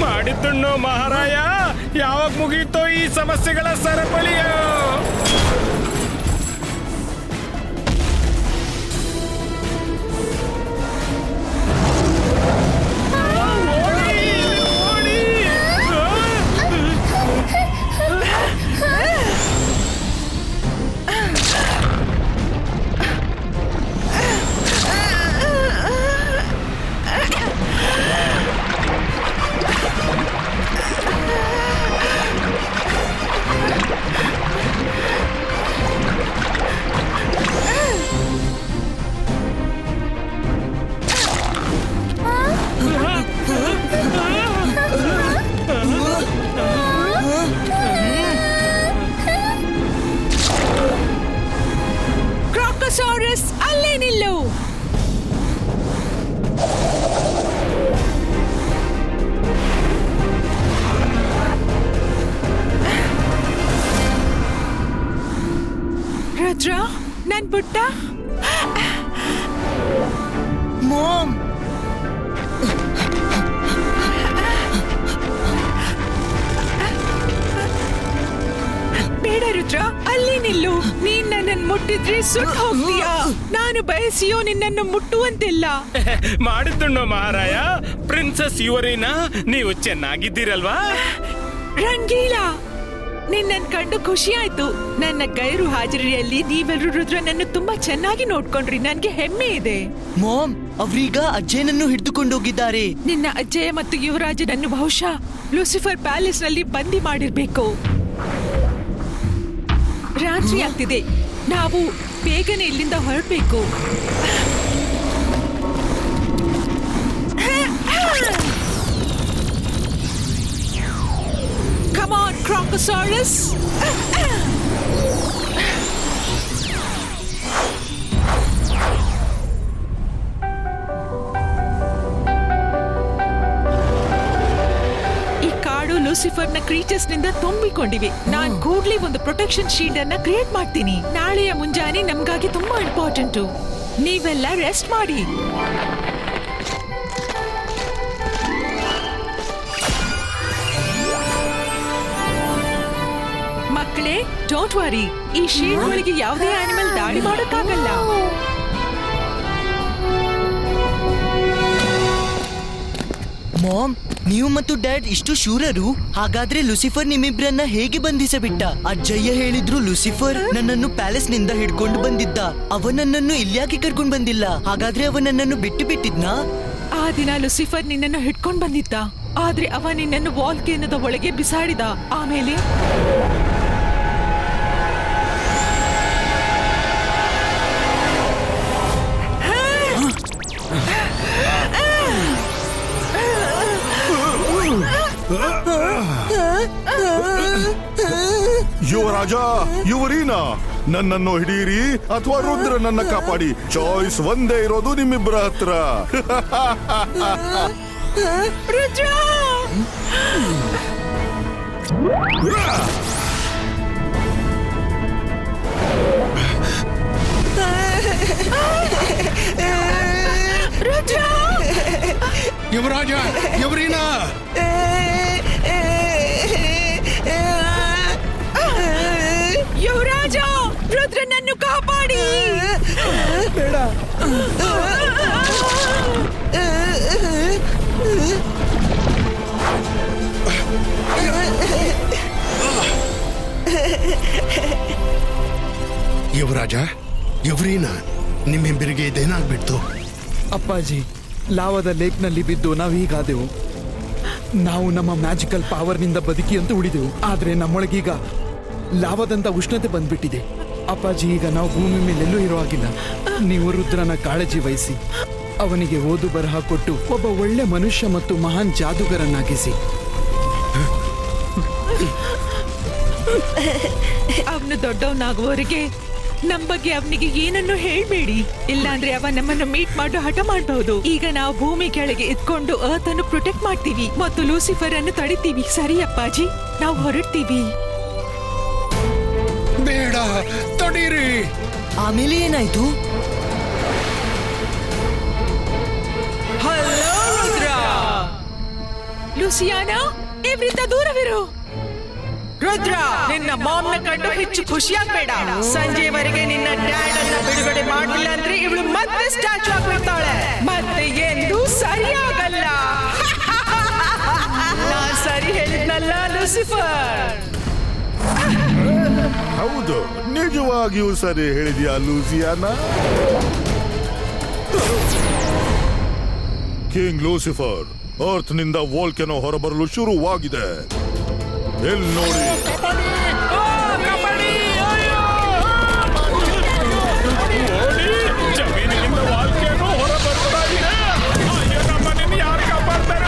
ಮಾಡಿದ್ದುಣ್ಣು ಮಹಾರಾಯ, ಯಾವಾಗ ಮುಗೀತೋ ಈ ಸಮಸ್ಯೆಗಳ ಸರಪಳಿಯೋ? ರುದ್ರ ನನ್ ಪುಟ್ಟ ಮಾಮ್, ಬೇಡ ರುದ್ರ, ಅಲ್ಲಿ ನಿಲ್ಲು. ನೀನ್ ನನ್ನನ್ನು ಮುಟ್ಟಿದ್ರೆ ಸುಟ್ಟು ಹೋಗ್ತೀಯಾ. ನಾನು ಬಯಸಿಯೋ ನಿನ್ನನ್ನು ಮುಟ್ಟುವಂತಿಲ್ಲ. ಮಾಡಿದ್ದುಣ್ಣು ಮಹಾರಾಯ. ಪ್ರಿನ್ಸೆಸ್ ಯುವರಿನಾ, ನೀವು ಚೆನ್ನಾಗಿದ್ದೀರಲ್ವಾ? ರಂಗೀಲ, ನಿನ್ನನ್ ಕಂಡು ಖುಷಿ ಆಯ್ತು. ನನ್ನ ಗೈರು ಹಾಜರಿಯಲ್ಲಿ ನೀವೆಲ್ಲರೂ ರುದ್ರನನ್ನು ತುಂಬಾ ಚೆನ್ನಾಗಿ ನೋಡ್ಕೊಂಡ್ರಿ. ನನ್ಗೆ ಹೆಮ್ಮೆ ಇದೆ. ಮಾಮ್, ಅವ್ರೀಗ ಅಜ್ಜಯ್ಯನನ್ನು ಹಿಡಿದುಕೊಂಡೋಗಿದ್ದಾರೆ. ನಿನ್ನ ಅಜ್ಜಯ್ಯ ಮತ್ತು ಯುವರಾಜನನ್ನು ಬಹುಶಃ ಲೂಸಿಫರ್ ಪ್ಯಾಲೇಸ್ ನಲ್ಲಿ ಬಂದಿ ಮಾಡಿರ್ಬೇಕು. ರಾತ್ರಿ ಆಗ್ತಿದೆ, ನಾವು ಬೇಗನೆ ಇಲ್ಲಿಂದ ಹೊರಡ್ಬೇಕು. Come on, Crocosaurus! ಈ ಕಾಡು ಲೂಸಿಫರ್ನ ಕ್ರೀಚರ್ಸ್ ನಿಂದ ತುಂಬಿಕೊಂಡಿವೆ. ನಾನ್ ಕೂಡ್ಲಿ ಒಂದು ಪ್ರೊಟೆಕ್ಷನ್ ಶೀಲ್ಡ್ ಅನ್ನ ಕ್ರಿಯೇಟ್ ಮಾಡ್ತೀನಿ. ನಾಳೆಯ ಮುಂಜಾನೆ ನಮ್ಗಾಗಿ ತುಂಬಾ ಇಂಪಾರ್ಟೆಂಟು. ನೀವೆಲ್ಲ ರೆಸ್ಟ್ ಮಾಡಿ. ಮಕ್ಕಳೇ, ಡೋಂಟ್ ವರಿ. ಈ ಶೀಲ್ಡ್ ಒಳಗೆ ಯಾವುದೇ ಆನಿಮಲ್ ದಾಳಿ ಮಾಡೋಕ್ಕಾಗಲ್ಲ. ಮಾಮ್, ನೀವು ಮತ್ತು ಡ್ಯಾಡ್ ಇಷ್ಟು ಶೂರರು? ಹಾಗಾದ್ರೆ ಲೂಸಿಫರ್ ನಿಮ್ಮಿಬ್ರನ್ನ ಹೇಗೆ ಬಂಧಿಸಬಿಟ್ಟ? ಅಜ್ಜಯ್ಯ ಹೇಳಿದ್ರು ಲೂಸಿಫರ್ ನನ್ನನ್ನು ಪ್ಯಾಲೇಸ್ ನಿಂದ ಹಿಡ್ಕೊಂಡು ಬಂದಿದ್ದ. ಅವನನ್ನು ಇಲ್ಯಾಕೆ ಕರ್ಕೊಂಡು ಬಂದಿಲ್ಲ? ಹಾಗಾದ್ರೆ ಅವನನ್ನು ಬಿಟ್ಟು ಬಿಟ್ಟಿದ್ನಾ? ಆ ದಿನ ಲೂಸಿಫರ್ ನಿನ್ನನ್ನು ಹಿಡ್ಕೊಂಡ್ ಬಂದಿದ್ದ, ಆದ್ರೆ ಅವ ನಿನ್ನನ್ನು ವಾಲ್ಕೇನದ ಒಳಗೆ ಬಿಸಾಡಿದ. ಆಮೇಲೆ ಯುವರಾಜ, ಯುವರೀನಾ, ನನ್ನನ್ನು ಹಿಡೀರಿ ಅಥವಾ ರುದ್ರನನ್ನ ಕಾಪಾಡಿ. ಚಾಯ್ಸ್ ಒಂದೇ ಇರೋದು ನಿಮ್ಮಿಬ್ಬರ ಹತ್ರ. ರುದ್ರ! ರುದ್ರ! ಯುವರಾಜ, ಯುವರೀನಾ, ಯುವರಾಜ, ರುದ್ರನನ್ನು ಕಾಪಾಡಿ. ಬೇಡ. ಯುವರಾಜ, ಯುವರೀನಾ, ನಿಮ್ಮಿಬ್ಬರಿಗೆ ಇದೇನಾಗ್ಬಿಡ್ತು? ಅಪ್ಪಾಜಿ, ಲಾವದ ಲೇಕ್ನಲ್ಲಿ ಬಿದ್ದು ನಾವು ಹೀಗಾದೆವು. ನಾವು ನಮ್ಮ ಮ್ಯಾಜಿಕಲ್ ಪವರ್ನಿಂದ ಬದುಕಿ ಅಂತ ಉಳಿದೆವು. ಆದ್ರೆ ನಮ್ಮೊಳಗೀಗ ಲಾವದಂತ ಉಷ್ಣತೆ ಬಂದ್ಬಿಟ್ಟಿದೆ. ಅಪ್ಪಾಜಿ, ಈಗ ನಾವು ಭೂಮಿ ಮೇಲೆಲ್ಲೂ ಇರೋ ಹಾಗಿಲ್ಲ. ನೀವು ರುದ್ರನ ಕಾಳಜಿ ವಹಿಸಿ ಅವನಿಗೆ ಓದು ಬರಹ ಕೊಟ್ಟು ಒಬ್ಬ ಒಳ್ಳೆ ಮನುಷ್ಯ ಮತ್ತು ಮಹಾನ್ ಜಾದೂಗರನ್ನಾಗಿಸಿ. ಅವನು ದೊಡ್ಡವನಾಗುವವರೆಗೆ ನಮ್ ಬಗ್ಗೆ ಅವನಿಗೆ ಏನನ್ನು ಹೇಳ್ಬೇಡಿ. ಇಲ್ಲಾಂದ್ರೆ ಅವ ನಮ್ಮನ್ನು ಮೀಟ್ ಮಾಡೋ ಹಠ ಮಾಡಬಹುದು. ಈಗ ನಾವು ಭೂಮಿ ಕೆಳಗೆ ಇದ್ಕೊಂಡು ಅರ್ತ್ ಅನ್ನು ಪ್ರೊಟೆಕ್ಟ್ ಮಾಡ್ತೀವಿ ಮತ್ತು ಲೂಸಿಫರ್ ಅನ್ನು ತಡಿತೀವಿ. ಸರಿ ಅಪ್ಪಾಜಿ, ನಾವು ಹೊರಡ್ತೀವಿ. ಬೇಡ, ತಡೀರಿ. ಆಮೇಲೆ ಏನಾಯ್ತು? ಹಲೋ ರುದ್ರ! ಲೂಸಿಯಾನಾ, ಇವರಿಂದ ದೂರವಿರು. ರುದ್ರ, ನಿನ್ನ ಮಾಮ್ನ ಕಂಡು ಹೆಚ್ಚು ಖುಷಿಯಾಗಬೇಡ. ಸಂಜೆವರೆಗೆ ನಿನ್ನ ಡ್ಯಾಡ್ ಅನ್ನ ಬಿಡುಗಡೆ ಮಾಡಲಿಲ್ಲ ಅಂದ್ರೆ ಇವಳು ಮತ್ತೆ ಸ್ಟ್ಯಾಚು ಆಗ್ಬಿಡ್ತಾಳೆ. ಮತ್ತೆ ಎಂದು ಸರಿಯಾಗಲ್ಲ. ನಾನ್ ಸರಿ ಹೇಳಿದ್ನಲ್ಲ ಲೂಸಿಫರ್? ಹೌದು, ನಿಜವಾಗಿಯೂ ಸರಿ ಹೇಳಿದ್ಯಾ ಲೂಸಿಯಾನಾ. ಕಿಂಗ್ ಲೂಸಿಫರ್, ಅರ್ತ್ ನಿಂದ ವೋಲ್ಕೆನೋ ಹೊರಬರಲು ಶುರುವಾಗಿದೆ. ಎಲ್ಲಿ ನೋಡಿ. ಜಮೀನಿನಿಂದ ವಾಲ್ಕೇನೋ ಹೊರ ಬರ್ತಾ ಇದೆ. ಅಯ್ಯೋ, ನಮ್ಮನ್ನ ಯಾರು ಕಾಪಾಡ್ತಾರೆ?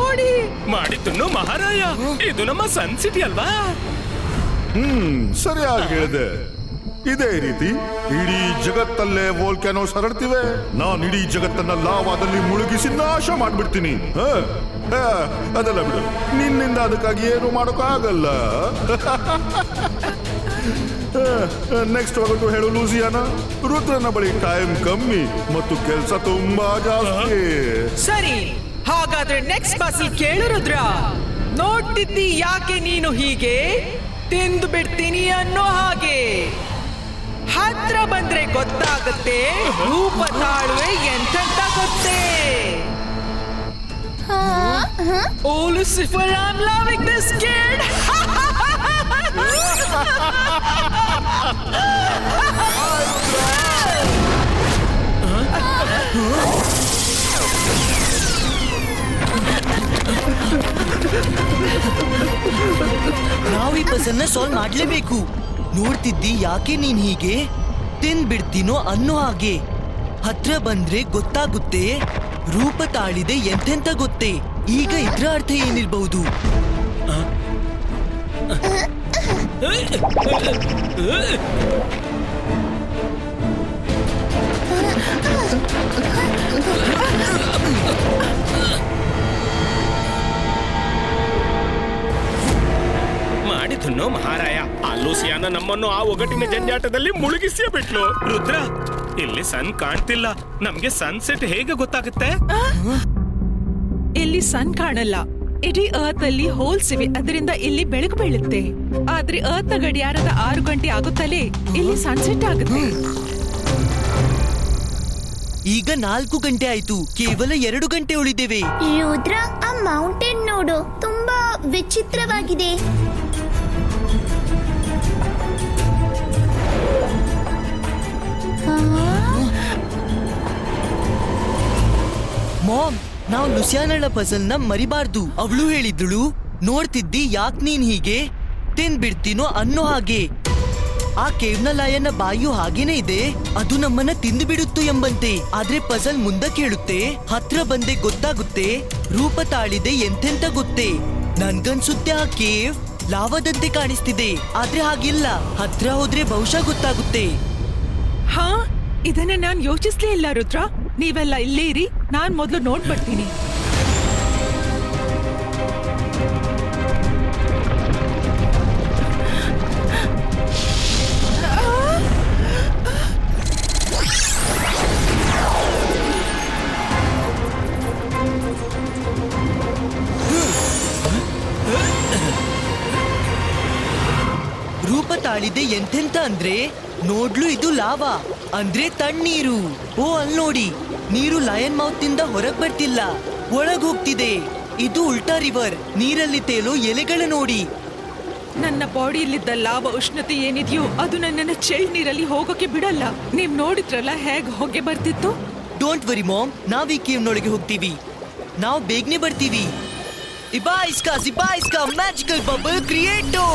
ಓಡಿ! ಮಾಡಿದ್ದು ಮಹಾರಾಯ, ಇದು ನಮ್ಮ ಸನ್ ಸಿಟಿ ಅಲ್ವಾ? ಸರಿಯಾಗಿ ಹೇಳಿದೆ. ಇದೇ ರೀತಿ ಇಡೀ ಜಗತ್ತಲ್ಲೇ ವೋಲ್ಕ್ಯಾನೋಸ್ ಹರಡ್ತಿವೆ. ನಾನು ಇಡೀ ಜಗತ್ತನ್ನ ಲಾವಾದಲ್ಲಿ ಮುಳುಗಿಸಿ ನಾಶ ಮಾಡ್ಬಿಡ್ತೀನಿ. ಅದೆಲ್ಲ ಬಿಡು, ನಿನ್ನಿಂದ ಅದಕ್ಕಾಗಿ ಏನು ಮಾಡೋಕ್ಕಾಗಲ್ಲ. ನೆಕ್ಸ್ಟ್ ಒಗಟು ಹೇಳು ಲೂಸಿಯಾನ. ರುದ್ರನ ಬಳಿ ಟೈಮ್ ಕಮ್ಮಿ ಮತ್ತು ಕೆಲಸ ತುಂಬಾ ಜಾಸ್ತಿ. ಸರಿ, ಹಾಗಾದ್ರೆ ನೆಕ್ಸ್ಟ್ ಬಸ್ಸಲ್ಲಿ ಕೇಳು ರುದ್ರ. ನೋಡ್ತಿದ್ದಿ ಯಾಕೆ ನೀನು ಹೀಗೆ? ತಿಂದು ಬಿಡ್ತೀನಿ ಅನ್ನೋ ಹಾಗೆ. ಹತ್ರ ಬಂದ್ರೆ ಗೊತ್ತಾಗುತ್ತೆ ರೂಪ ತಾಳುವೆ ಎಂತೆಂತ ಗೊತ್ತೇ. Oh Lucifer, I am loving this kid. ನಾವು ಈ ಪಜಲ್ನ ಸಾಲ್ವ್ ಮಾಡ್ಲೇಬೇಕು. ನೋಡ್ತಿದ್ದಿ ಯಾಕೆ ನೀನ್ ಹೀಗೆ? ತಿಂದ್ಬಿಡ್ತೀನೋ ಅನ್ನೋ ಹಾಗೆ. ಹತ್ರ ಬಂದ್ರೆ ಗೊತ್ತಾಗುತ್ತೆ ರೂಪ ತಾಳಿದೆ ಎಂತೆಂತ ಗೊತ್ತೇ. ಈಗ ಇದ್ರ ಅರ್ಥ ಏನಿರ್ಬಹುದು? ಮಾಡಿದ್ನು ಮಹಾರಾಯ. ಆ ಲೂಸಿಯಾನ ನಮ್ಮನ್ನು ಆ ಒಗಟಿನ ಜಂಜಾಟದಲ್ಲಿ ಮುಳುಗಿಸಿಯೇ ಬಿಟ್ಲು. ರುದ್ರ, ಇಲ್ಲಿ ಸನ್ ಕಾಣ್ತಿಲ್ಲ. ನಮ್ಗೆ ಸನ್ಸೆಟ್ ಹೇಗೆ ಗೊತ್ತಾಗುತ್ತೆ? ಇಲ್ಲಿ ಸನ್ ಕಾಣಲ್ಲ. ಇಡೀ ಅರ್ತ್ ಅಲ್ಲಿ ಹೋಲ್ಸ್ ಇವೆ, ಅದರಿಂದ ಇಲ್ಲಿ ಬೆಳಕು ಬೀಳುತ್ತೆ. ಆದ್ರೆ ಅರ್ತ್ ಗಡಿಯಾರದ 6 ಗಂಟೆ ಆಗುತ್ತಲೇ ಇಲ್ಲಿ ಸನ್ಸೆಟ್ ಆಗುತ್ತೆ. ಈಗ 4 ಗಂಟೆ ಆಯ್ತು. ಕೇವಲ 2 ಗಂಟೆ ಉಳಿದೇವೆ. ರುದ್ರ, ಆ ಮೌಂಟೇನ್ ನೋಡು, ತುಂಬಾ ವಿಚಿತ್ರವಾಗಿದೆ. ಮಾಮ್, ನಾವು ಲುಸಿಯಾನಳ ಪಜಲ್ನ ಮರಿಬಾರ್ದು. ಅವಳು ಹೇಳಿದ್ಳು, ನೋಡ್ತಿದ್ದಿ ಯಾಕ್ ನೀನ್ ಹೀಗೆ? ತಿಂದ್ಬಿಡ್ತೀನೋ ಅನ್ನೋ ಹಾಗೆ. ಆ ಕೇವ್ನ ಲಾಯನ ಬಾಯಿಯು ಹಾಗೇನೆ ಇದೆ, ಅದು ನಮ್ಮನ್ನ ತಿಂದು ಬಿಡುತ್ತು ಎಂಬಂತೆ. ಆದ್ರೆ ಪಜಲ್ ಮುಂದಕ್ಕೆ ಹೇಳುತ್ತೆ, ಹತ್ರ ಬಂದೆ ಗೊತ್ತಾಗುತ್ತೆ ರೂಪ ತಾಳಿದೆ ಎಂತೆಂತ ಗೊತ್ತೇ. ನನ್ಗನ್ಸುತ್ತೆ ಆ ಕೇವ್ ಲಾವಾದಂತೆ ಕಾಣಿಸ್ತಿದೆ, ಆದ್ರೆ ಹಾಗಿಲ್ಲ. ಹತ್ರ ಹೋದ್ರೆ ಬಹುಶಃ ಗೊತ್ತಾಗುತ್ತೆ. ಹಾ, ಇದನ್ನ ನಾನ್ ಯೋಚಿಸ್ಲೇ ಇಲ್ಲ ರುದ್ರ. ನೀವೆಲ್ಲ ಇಲ್ಲೇ ಇರಿ, ನಾನ್ ಮೊದ್ಲು ನೋಡ್ಬರ್ತೀನಿ. ರೂಪ ತಾಳಿದೆ ಎಂತೆಂತ ಅಂದ್ರೆ ನೋಡ್ಲು ಇದು ಲಾವಾ ಅಂದ್ರೆ ತಣ್ಣೀರು. ಓ, ಅಲ್ ನೋಡಿ, ನೀರು ಲಯನ್ ಮೌತ್ ಇಂದ ಹೊರಗ್ ಬರ್ತಿಲ್ಲ, ಒಳಗ್ ಹೋಗ್ತಿದೆ. ಇದು ಉಲ್ಟಾ ರಿವರ್. ನೀರಲ್ಲಿ ತೇಲೋ ಎಲೆಗಳ ನೋಡಿ. ನನ್ನ ಬಾಡಿಯಲ್ಲಿದ್ದ ಲಾವ ಉಷ್ಣತೆ ಏನಿದೆಯೋ ಅದು ನನ್ನನ್ನ ಚೆಳ್ ನೀರಲ್ಲಿ ಹೋಗೋಕೆ ಬಿಡಲ್ಲ. ನೀವ್ ನೋಡಿದ್ರಲ್ಲ ಹೇಗ್ ಹೊಗೆ ಬರ್ತಿತ್ತು. ಡೋಂಟ್ ವರಿ ಮಾಮ್, ನಾವ್ ಈ ಕೇವ್ನೊಳಗೆ ಹೋಗ್ತೀವಿ. ನಾವು ಬೇಗನೆ ಬರ್ತೀವಿ. ಇಬಾ ಮ್ಯಾಜಿಕಲ್ ಬಬಲ್ ಕ್ರಿಯೇಟೋ.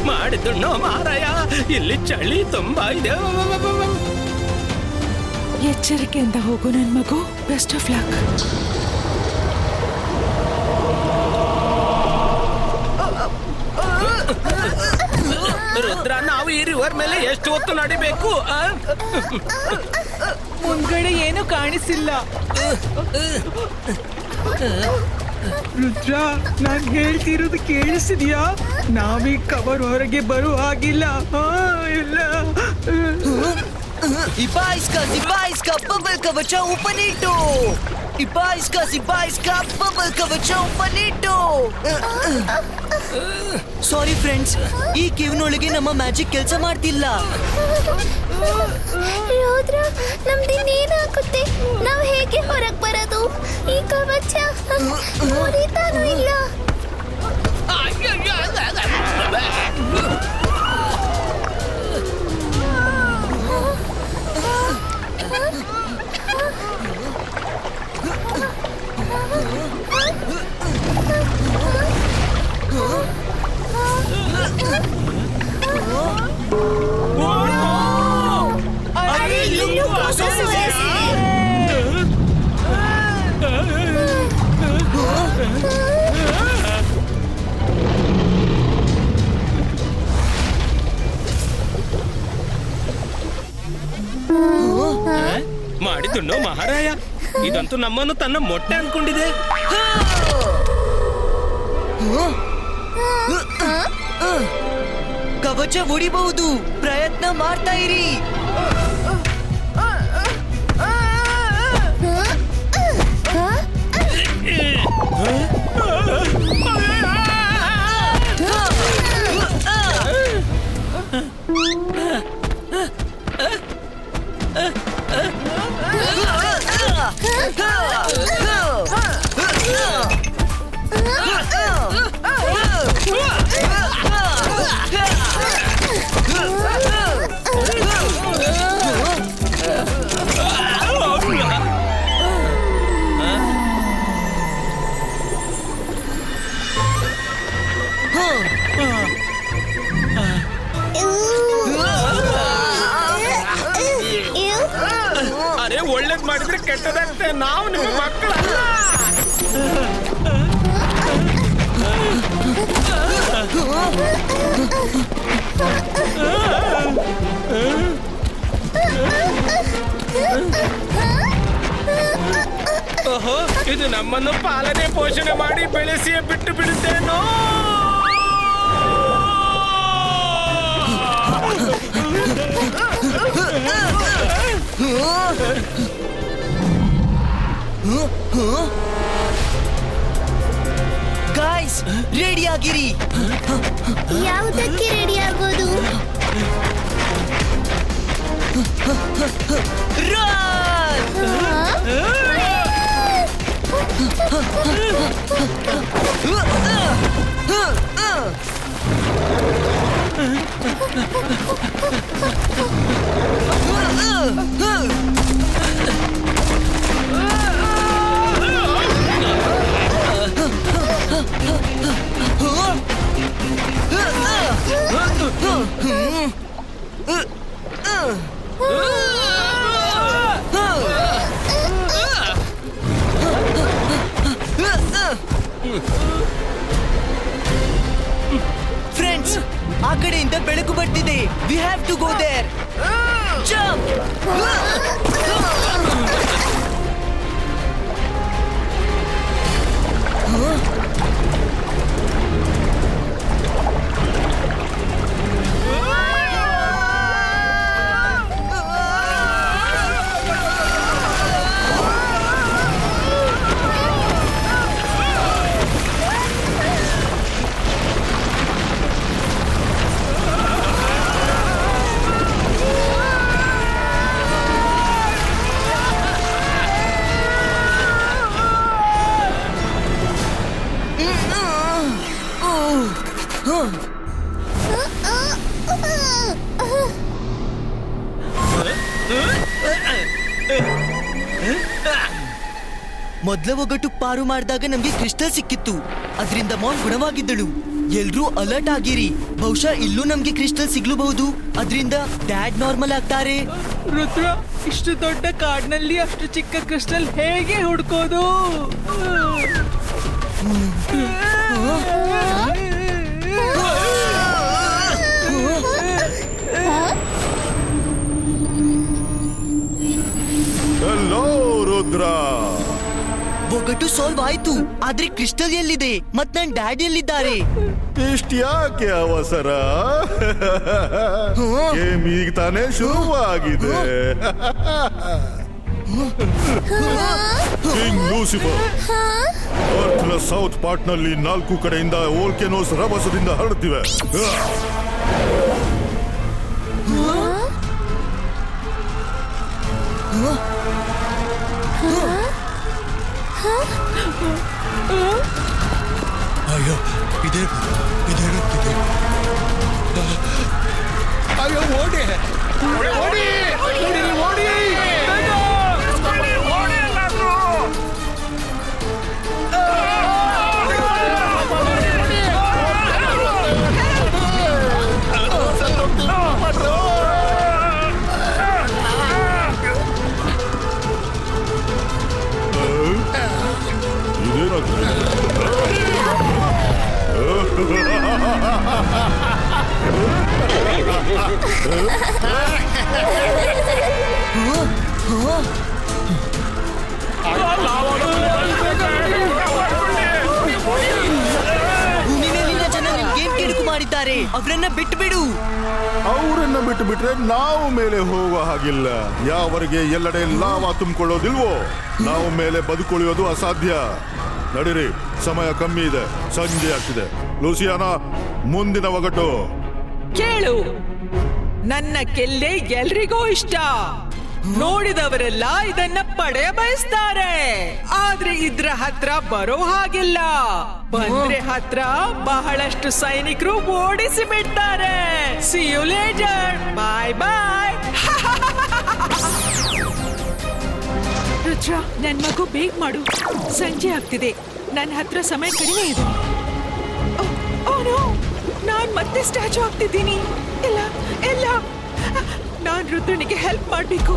ಮಾಡಿದ್ನು ಮಹಾರಾಯ. ಇಲ್ಲಿ ಚಳಿ ತುಂಬಾ ಇದೆ. ಎಚ್ಚರಿಕೆಯಿಂದ ಹೋಗು ನನ್ ಮಗು. Best of luck. ರುದ್ರ, ನಾವು ಈ ರಿವರ್ ಮೇಲೆ ಎಷ್ಟು ಹೊತ್ತು ನಡಿಬೇಕು? ಮುಂದ್ಗಡೆ ಏನು ಕಾಣಿಸಿಲ್ಲ. ರುದ್ರ, ನಾನ್ ಹೇಳ್ತಿರೋದು ಕೇಳಿಸಿದ್ಯಾ? ನಾವೀ ಕವರ್ ಹೊರಗೆ ಬರೋ ಹಾಗಿಲ್ಲ. ಇಲ್ಲ. ಇಬಾ ಬಬಲ್ ಕವಚ ಓಪನ್ ಇಟ್ಟು. ಬಬಲ್ ಕವಚ ಓಪನ್ ಇಟ್ಟು. ಸಾರಿ ಫ್ರೆಂಡ್ಸ್, ಈ ಕೇವ್ನೊಳಗೆ ನಮ್ಮ ಮ್ಯಾಜಿಕ್ ಕೆಲಸ ಮಾಡ್ತಿಲ್ಲ. ರುದ್ರ, ನಮ್ದಿನ್ನೇನಾಗುತ್ತೆ? ನಾವ್ ಹೇಗೆ ಹೊರಗ್ ಬರೋದು? ಈ ಕವಚ ಮುರಿತಾನೂ ಇಲ್ಲ. ಅರೆ, ಇನ್ನೂ process ಇದೆ. ತಿನ್ನೋ ಮಹಾರಾಯ, ಇದಂತೂ ನಮ್ಮನ್ನು ತನ್ನ ಮೊಟ್ಟೆ ಅನ್ಕೊಂಡಿದೆ. ಕವಚ ಒಡಿಬಹುದು, ಪ್ರಯತ್ನ ಮಾಡ್ತಾ ಇರಿ. ಅರೆ, ಒಳ್ಳೇದ್ ಮಾಡಿದ್ರೆ ಕೆಟ್ಟದಾಗ್ತೆ. ನಾವು ನಿಮ್ಮ ಮಕ್ಕಳಲ್ಲ. ಓಹೋ, ಇದು ನಮ್ಮನ್ನು ಪಾಲನೆ ಪೋಷಣೆ ಮಾಡಿ ಬೆಳೆಸಿಯೇ ಬಿಟ್ಟು ಬಿಡುತ್ತೇನೋ. ಗಾಯ್ಸ್, ರೆಡಿ ಆಗಿರಿ. ಯಾವುದಕ್ಕೆ ರೆಡಿ ಆಗೋದು? ಫ್ರೆಂಡ್ಸ್, ಆ ಕಡೆಯಿಂದ ಬೆಳಕು ಬರ್ತಿದೆ. We have to go there. Jump! ಮೊದಲ ಒಗಟು ಪಾರು ಮಾಡಿದಾಗ ನಮ್ಗೆ ಕ್ರಿಸ್ಟಲ್ ಸಿಕ್ಕಿತ್ತು. ಅದರಿಂದ ಮಾಮ್ ಗುಣವಾಗಿದ್ದಳು. ಎಲ್ರೂ ಅಲರ್ಟ್ ಆಗಿರಿ. ಬಹುಶಃ ಇಲ್ಲೂ ನಮ್ಗೆ ಕ್ರಿಸ್ಟಲ್ ಸಿಗ್ಲೂಬಹುದು. ಅದರಿಂದ ಡ್ಯಾಡ್ ನಾರ್ಮಲ್ ಆಗ್ತಾರೆ. ರುದ್ರ, ಇಷ್ಟು ದೊಡ್ಡ ಕಾಡಿನಲ್ಲಿ ಅಷ್ಟು ಚಿಕ್ಕ ಕ್ರಿಸ್ಟಲ್ ಹೇಗೆ ಹುಡ್ಕೋದು? ಹಲೋ ರುದ್ರ. ಒಗಟು ಸಾಲ್ವ್ ಆಯ್ತು, ಆದ್ರೆ ಕ್ರಿಸ್ಟಲ್ ಎಲ್ಲಿದೆ? ಮತ್ ನನ್ ಡ್ಯಾಡ್ ಎಲ್ಲಿದ್ದಾರೆ? ಇಷ್ಟ್ಯಾಕೆ ಅವಸರ? ಗೇಮ್ ಈಗ ತಾನೇ ಶುರುವಾಗಿದೆ. ಕಿಂಗ್ ಲೂಸಿಫರ್, ಅರ್ಥ್ನ ಸೌತ್ ಪಾರ್ಟ್ ನಲ್ಲಿ 4 ಕಡೆಯಿಂದ ವೋಲ್ಕೆನೋಸ್ ರಭಸದಿಂದ ಹರಡುತ್ತಿವೆ. ಅಯ್ಯೋ, ಇದೇನುತ್ತಿದೆ? ಅಯ್ಯೋ, ಓಡಿ ಓಡಿ ಓಡಿ ಓಡಿ! ಅವ್ರನ್ನ ಬಿಟ್ಬಿಡು. ಅವರನ್ನ ಬಿಟ್ಟು ಬಿಟ್ರೆ ನಾವು ಮೇಲೆ ಹೋಗೋ ಹಾಗಿಲ್ಲ. ಯಾವರಿಗೆ ಎಲ್ಲೆಡೆ ಲಾವ ತುಂಬಿಕೊಳ್ಳೋದಿಲ್ವೋ ನಾವು ಮೇಲೆ ಬದುಕುಳಿಯೋದು ಅಸಾಧ್ಯ. ನಡೀರಿ, ಸಮಯ ಕಮ್ಮಿ ಇದೆ, ಸಂಜೆ ಆಗ್ತಿದೆ. ಲೂಸಿಯಾನ, ಮುಂದಿನ ಒಗಟು. ಕೇಳು, ನನ್ನ ಕೆಲ್ಲೆ ಎಲ್ರಿಗೂ ಇಷ್ಟ. ನೋಡಿದವರೆಲ್ಲ ಇದನ್ನ ಪಡೆಯ ಬಯಸ್ತಾರೆ. ಆದ್ರೆ ಇದ್ರ ಹತ್ರ ಬರೋ ಹಾಗಿಲ್ಲ. ಬಂದ್ರೆ ಹತ್ರ ಬಹಳಷ್ಟು ಸೈನಿಕರು ಓಡಿಸಿ ಬಿಡ್ತಾರೆ. See you later. Bye bye. Rudra, ನನ್ ಮಗು ಬೇಗ ಮಾಡು, ಸಂಜೆ ಆಗ್ತಿದೆ. ನನ್ನ ಹತ್ರ ಸಮಯ ಕಡಿಮೆ ಇದೆ. ನಾನ್ ಮತ್ತೆ ಸ್ಟ್ಯಾಚು ಆಗ್ತಿದ್ದೀನಿ. ಇಲ್ಲ ಇಲ್ಲ, ನಾನ್ ರುದ್ರನಿಗೆ ಹೆಲ್ಪ್ ಮಾಡ್ಬೇಕು.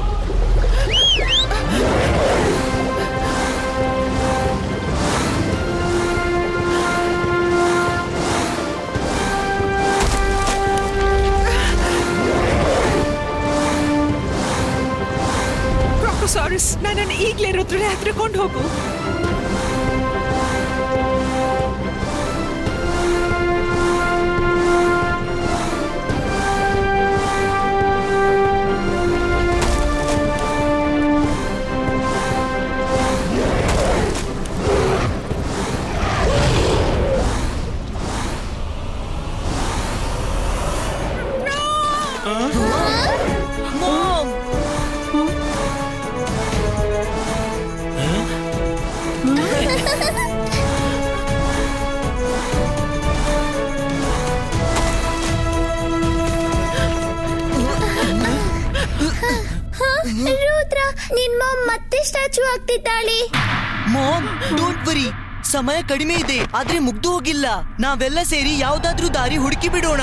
ಕ್ರಾಕೋಸಾರಸ್, ನನ್ನನ್ನು ಈಗಲೇ ರುದ್ರನ ಹತ್ರ ಕೊಂಡು ಹೋಗು. ರುದ್ರ, ನಿನ್ ಮಾಮ್ ಮತ್ತೆ ಸ್ಟ್ಯಾಚು ಆಗ್ತಿದ್ದಾಳೆ. ಮಾಮ್, ಡೋಂಟ್ ವರಿ, ಸಮಯ ಕಡಿಮೆ ಇದೆ, ಆದ್ರೆ ಮುಗ್ದು ಹೋಗಿಲ್ಲ. ನಾವೆಲ್ಲ ಸೇರಿ ಯಾವ್ದಾದ್ರೂ ದಾರಿ ಹುಡುಕಿ ಬಿಡೋಣ.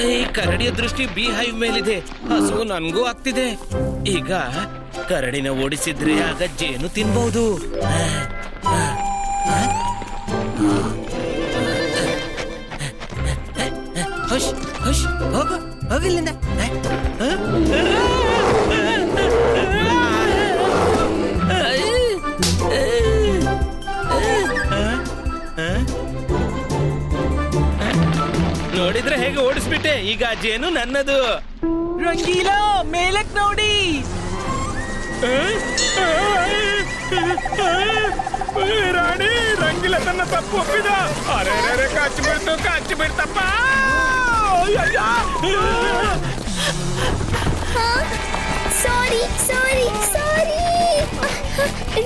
ಈ ಕರಡಿಯ ದೃಷ್ಟಿ ಬಿ ಹೈವ್ ಮೇಲಿದೆ. ಹಸು ನನ್ಗೂ ಆಗ್ತಿದೆ. ಈಗ ಕರಡಿನ ಓಡಿಸಿದ್ರೆ ಆಗ ಜೇನು ತಿನ್ಬಹುದು. ಹುಷ್ ಹುಷ್, ಹೋಗು ಹೋಗಿಲ್ಲಿಂದ. ನೋಡಿದ್ರೆ ಹೇಗೆ ಓಡಿಸ್ಬಿಟ್ಟೆ. ಈಗ ಜೇನು ನನ್ನದು. ರಂಗೀಲಾ, ಮೇಲಕ್ ನೋಡಿ. ರಾಣಿ, ರಂಗಿಲ ತನ್ನ ತಪ್ಪು ಒಪ್ಪಿದ. ಅರೆ ಕಾಚಿ ಬಿಡ್ತಪ್ಪ. ಸಾರಿ ಸಾರಿ ಸಾರಿ.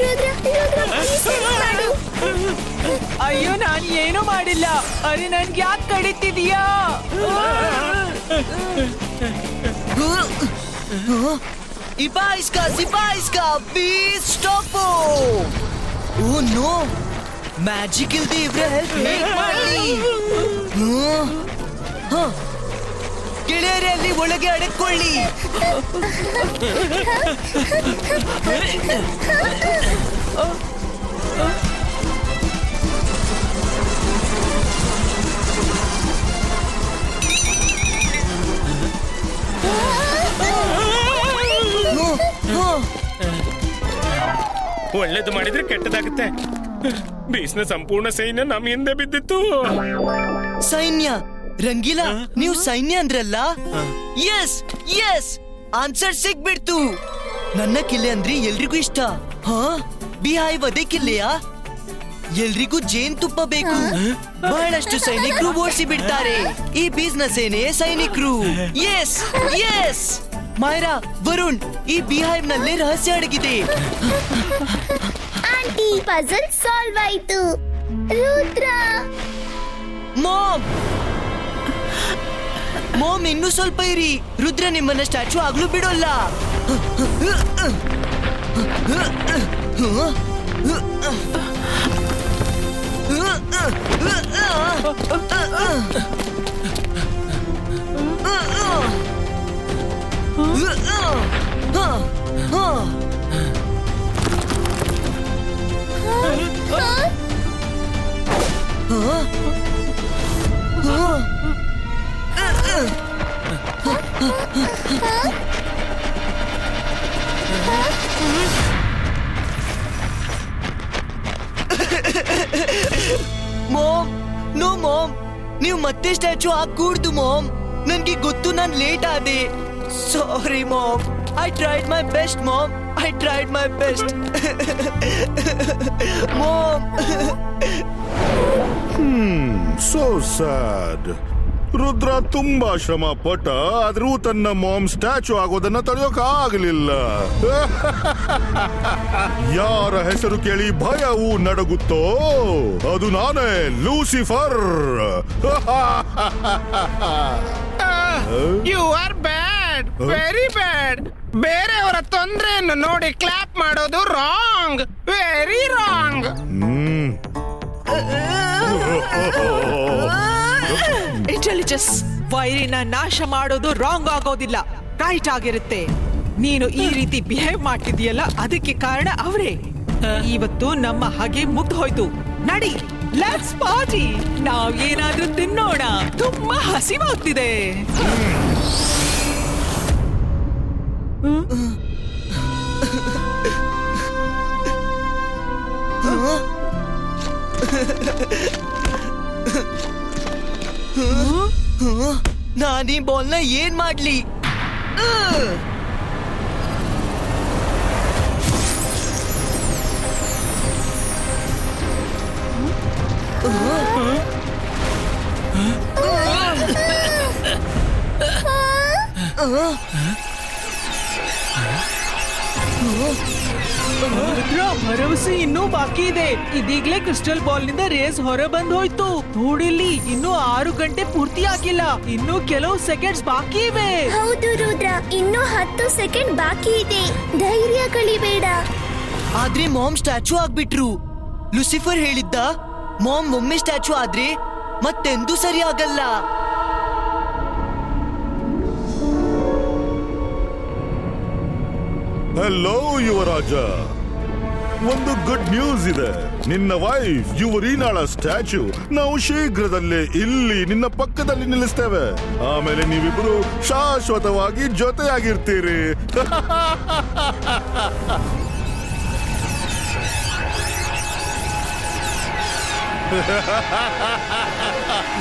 ರುದ್ರ, please ಮಾಡು. ಅಯ್ಯೋ, ನಾನು ಏನೂ ಮಾಡಿಲ್ಲ. ಅರೆ, ನನ್ಗೆ ಯಾಕೆ ಕಡಿತಿದೀಯಾ? ಇಬಾಯಿಸ್ಕಾ, please stop. Oh no, magic ಇಲ್ದೆ ಇವ್ರ ಹೆಲ್ಪ್ ಹೇಗ್ ಮಾಡ್ಲಿ? ಗೆಳೆಯರೇ, ಅಲ್ಲಿ ಒಳಗೆ ಅಡಕೊಳ್ಳಿ. ಒಳ್ಳೇದು ಮಾಡಿದ್ರೆ ಕೆಟ್ಟದಾಗುತ್ತೆ. ಬೀಸ್ನ ಸಂಪೂರ್ಣ ಸೈನ್ಯ ನಮ್ ಹಿಂದೆ ಬಿದ್ದಿತ್ತು. ಸೈನ್ಯ? ರಂಗೀಲಾ, ನೀವು ಸೈನ್ಯ ಅಂದ್ರಲ್ಲ? ಎಸ್ ಎಸ್, ಆನ್ಸರ್ ಸಿಗ್ಬಿಡ್ತು. ನನ್ನ ಕಿಲ್ಲೆ ಅಂದ್ರೆ ಎಲ್ರಿಗೂ ಇಷ್ಟ. ಹಾ, ಬಿಹೈವ್ ಅದೇ ಕಿಲ್ಲೆಯಾ? ಎಲ್ರಿಗೂ ಜೇನ್ ತುಪ್ಪ ಬೇಕು. ಬಹಳಷ್ಟು ಸೈನಿಕರು ಓಡಿಸಿ ಬಿಡ್ತಾರೆ. ಈ ಬೀಸ್ನ ಸೇನೆ ಸೈನಿಕರು. ಎಸ್ ಎಸ್, ಮೈರಾ, ವರುಣ್, ಈ ಬಿಹೈವ್ ನಲ್ಲೇ ರಹಸ್ಯ ಅಡಗಿದೆ. ಆಂಟಿ, ಪಜಲ್ ಸಾಲ್ವ್ ಆಯ್ತು. ರುದ್ರ, ಮಾಮ್, ಇನ್ನೂ ಸ್ವಲ್ಪ ಇರಿ. ರುದ್ರ ನಿಮ್ಮನ್ನ ಸ್ಟ್ಯಾಚು ಆಗ್ಲೂ ಬಿಡೋಲ್ಲ. ಮಾಮ್, ನೋ ಮಾಮ್, ನೀವು ಮತ್ತೆ ಸ್ಟ್ಯಾಚು ಹಾಕೂಡ್ದು ಮಾಮ್. ನನ್ಗೆ ಗೊತ್ತು ನಾನು ಲೇಟ್ ಆದೆ. Sorry mom, I tried my best mom, I tried my best mom. So sad. Rudra ತುಂಬಾ ಶ್ರಮ ಪಟ್ಟ, ಆದ್ರೂ ತನ್ನ ಮಾಮ್ ಸ್ಟ್ಯಾಚು ಆಗೋದನ್ನ ತಡೆಯೋಕ್ ಆಗಲಿಲ್ಲ. ಯಾರ ಹೆಸರು ಕೇಳಿ ಭಯವು ನಡಗುತ್ತೋ ಅದು ನಾನೇ, Lucifer. You are bad, very bad. ಬೇರೆಯವರ ತೊಂದರೆಯನ್ನು ನೋಡಿ ಕ್ಲಾಪ್ ಮಾಡೋದು ರಾಂಗ್, ವೆರಿ ರಾಂಗ್. ಇಂಟೆಲಿಜೆನ್ಸ್ ವೈರಿನ ನಾಶ ಮಾಡೋದು ರಾಂಗ್ ಆಗೋದಿಲ್ಲ, ರೈಟ್ ಆಗಿರುತ್ತೆ. ನೀನು ಈ ರೀತಿ ಬಿಹೇವ್ ಮಾಡ್ತಿದೀಯಲ್ಲ, ಅದಕ್ಕೆ ಕಾರಣ ಅವರೇ. ಇವತ್ತು ನಮ್ಮ ಹಾಗೆ ಮುಗ್ದು ಹೋಯ್ತು. ನಡಿ, ಲೆಟ್ಸ್ ಪಾರ್ಟಿ. ನಾವ್ ಏನಾದ್ರೂ ತಿನ್ನೋಣ, ತುಂಬಾ ಹಸಿವಾಗ್ತಿದೆ. ನಾನೀ ಬಾಲ್ನ ಏನ್ ಮಾಡ್ಲಿ? ಭರವಸೆ ಇನ್ನೂ ಬಾಕಿ ಇದೆ. ಇದೀಗ್ಲೇ ಕ್ರಿಸ್ಟಲ್ ಬಾಲ್ ನಿಂದ ರೇಸ್ ಹೊರ ಬಂದ್ ಹೋಯ್ತು. ನೋಡಿಲ್ಲಿ, ಇನ್ನೂ 6 ಗಂಟೆ ಪೂರ್ತಿ ಆಗಿಲ್ಲ. ಇನ್ನೂ ಕೆಲವು ಸೆಕೆಂಡ್ಸ್ ಬಾಕಿ ಇವೆ. ಹೌದು ರುದ್ರ, ಇನ್ನೂ 10 ಸೆಕೆಂಡ್ ಬಾಕಿ ಇದೆ. ಧೈರ್ಯ ಕಳಿಬೇಡ. ಆದ್ರೆ ಮಾಮ್ ಸ್ಟ್ಯಾಚು ಆಗ್ಬಿಟ್ರು. ಲೂಸಿಫರ್ ಹೇಳಿದ್ದ, ಮಾಮ್ ಒಮ್ಮೆ ಸ್ಟ್ಯಾಚು ಆದ್ರೆ ಮತ್ತೆಂದೂ ಸರಿ ಆಗಲ್ಲ. ಹಲೋ ಯುವರಾಜ, ಒಂದು ಗುಡ್ ನ್ಯೂಸ್ ಇದೆ. ನಿನ್ನ ವೈಫ್ ಯುವರೀನಾಳ ಸ್ಟ್ಯಾಚು ನಾವು ಶೀಘ್ರದಲ್ಲೇ ಇಲ್ಲಿ ನಿನ್ನ ಪಕ್ಕದಲ್ಲಿ ನಿಲ್ಲಿಸ್ತೇವೆ. ಆಮೇಲೆ ನೀವಿಬ್ರು ಶಾಶ್ವತವಾಗಿ ಜೊತೆಯಾಗಿರ್ತೀರಿ.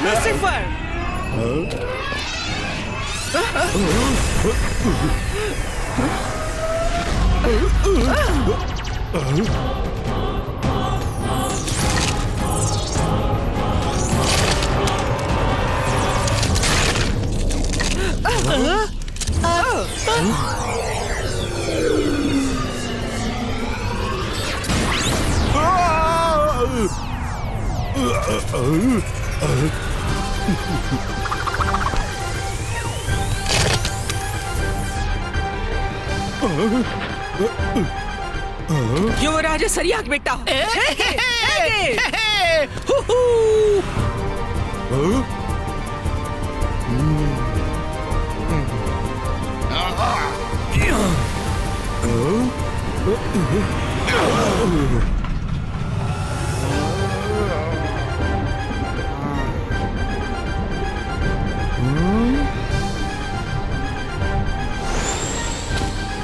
ಲೂಸಿಫರ್, ಯುವರಾಜ ಸರಿಯಾಗ್ಬಿಟ್ಟ.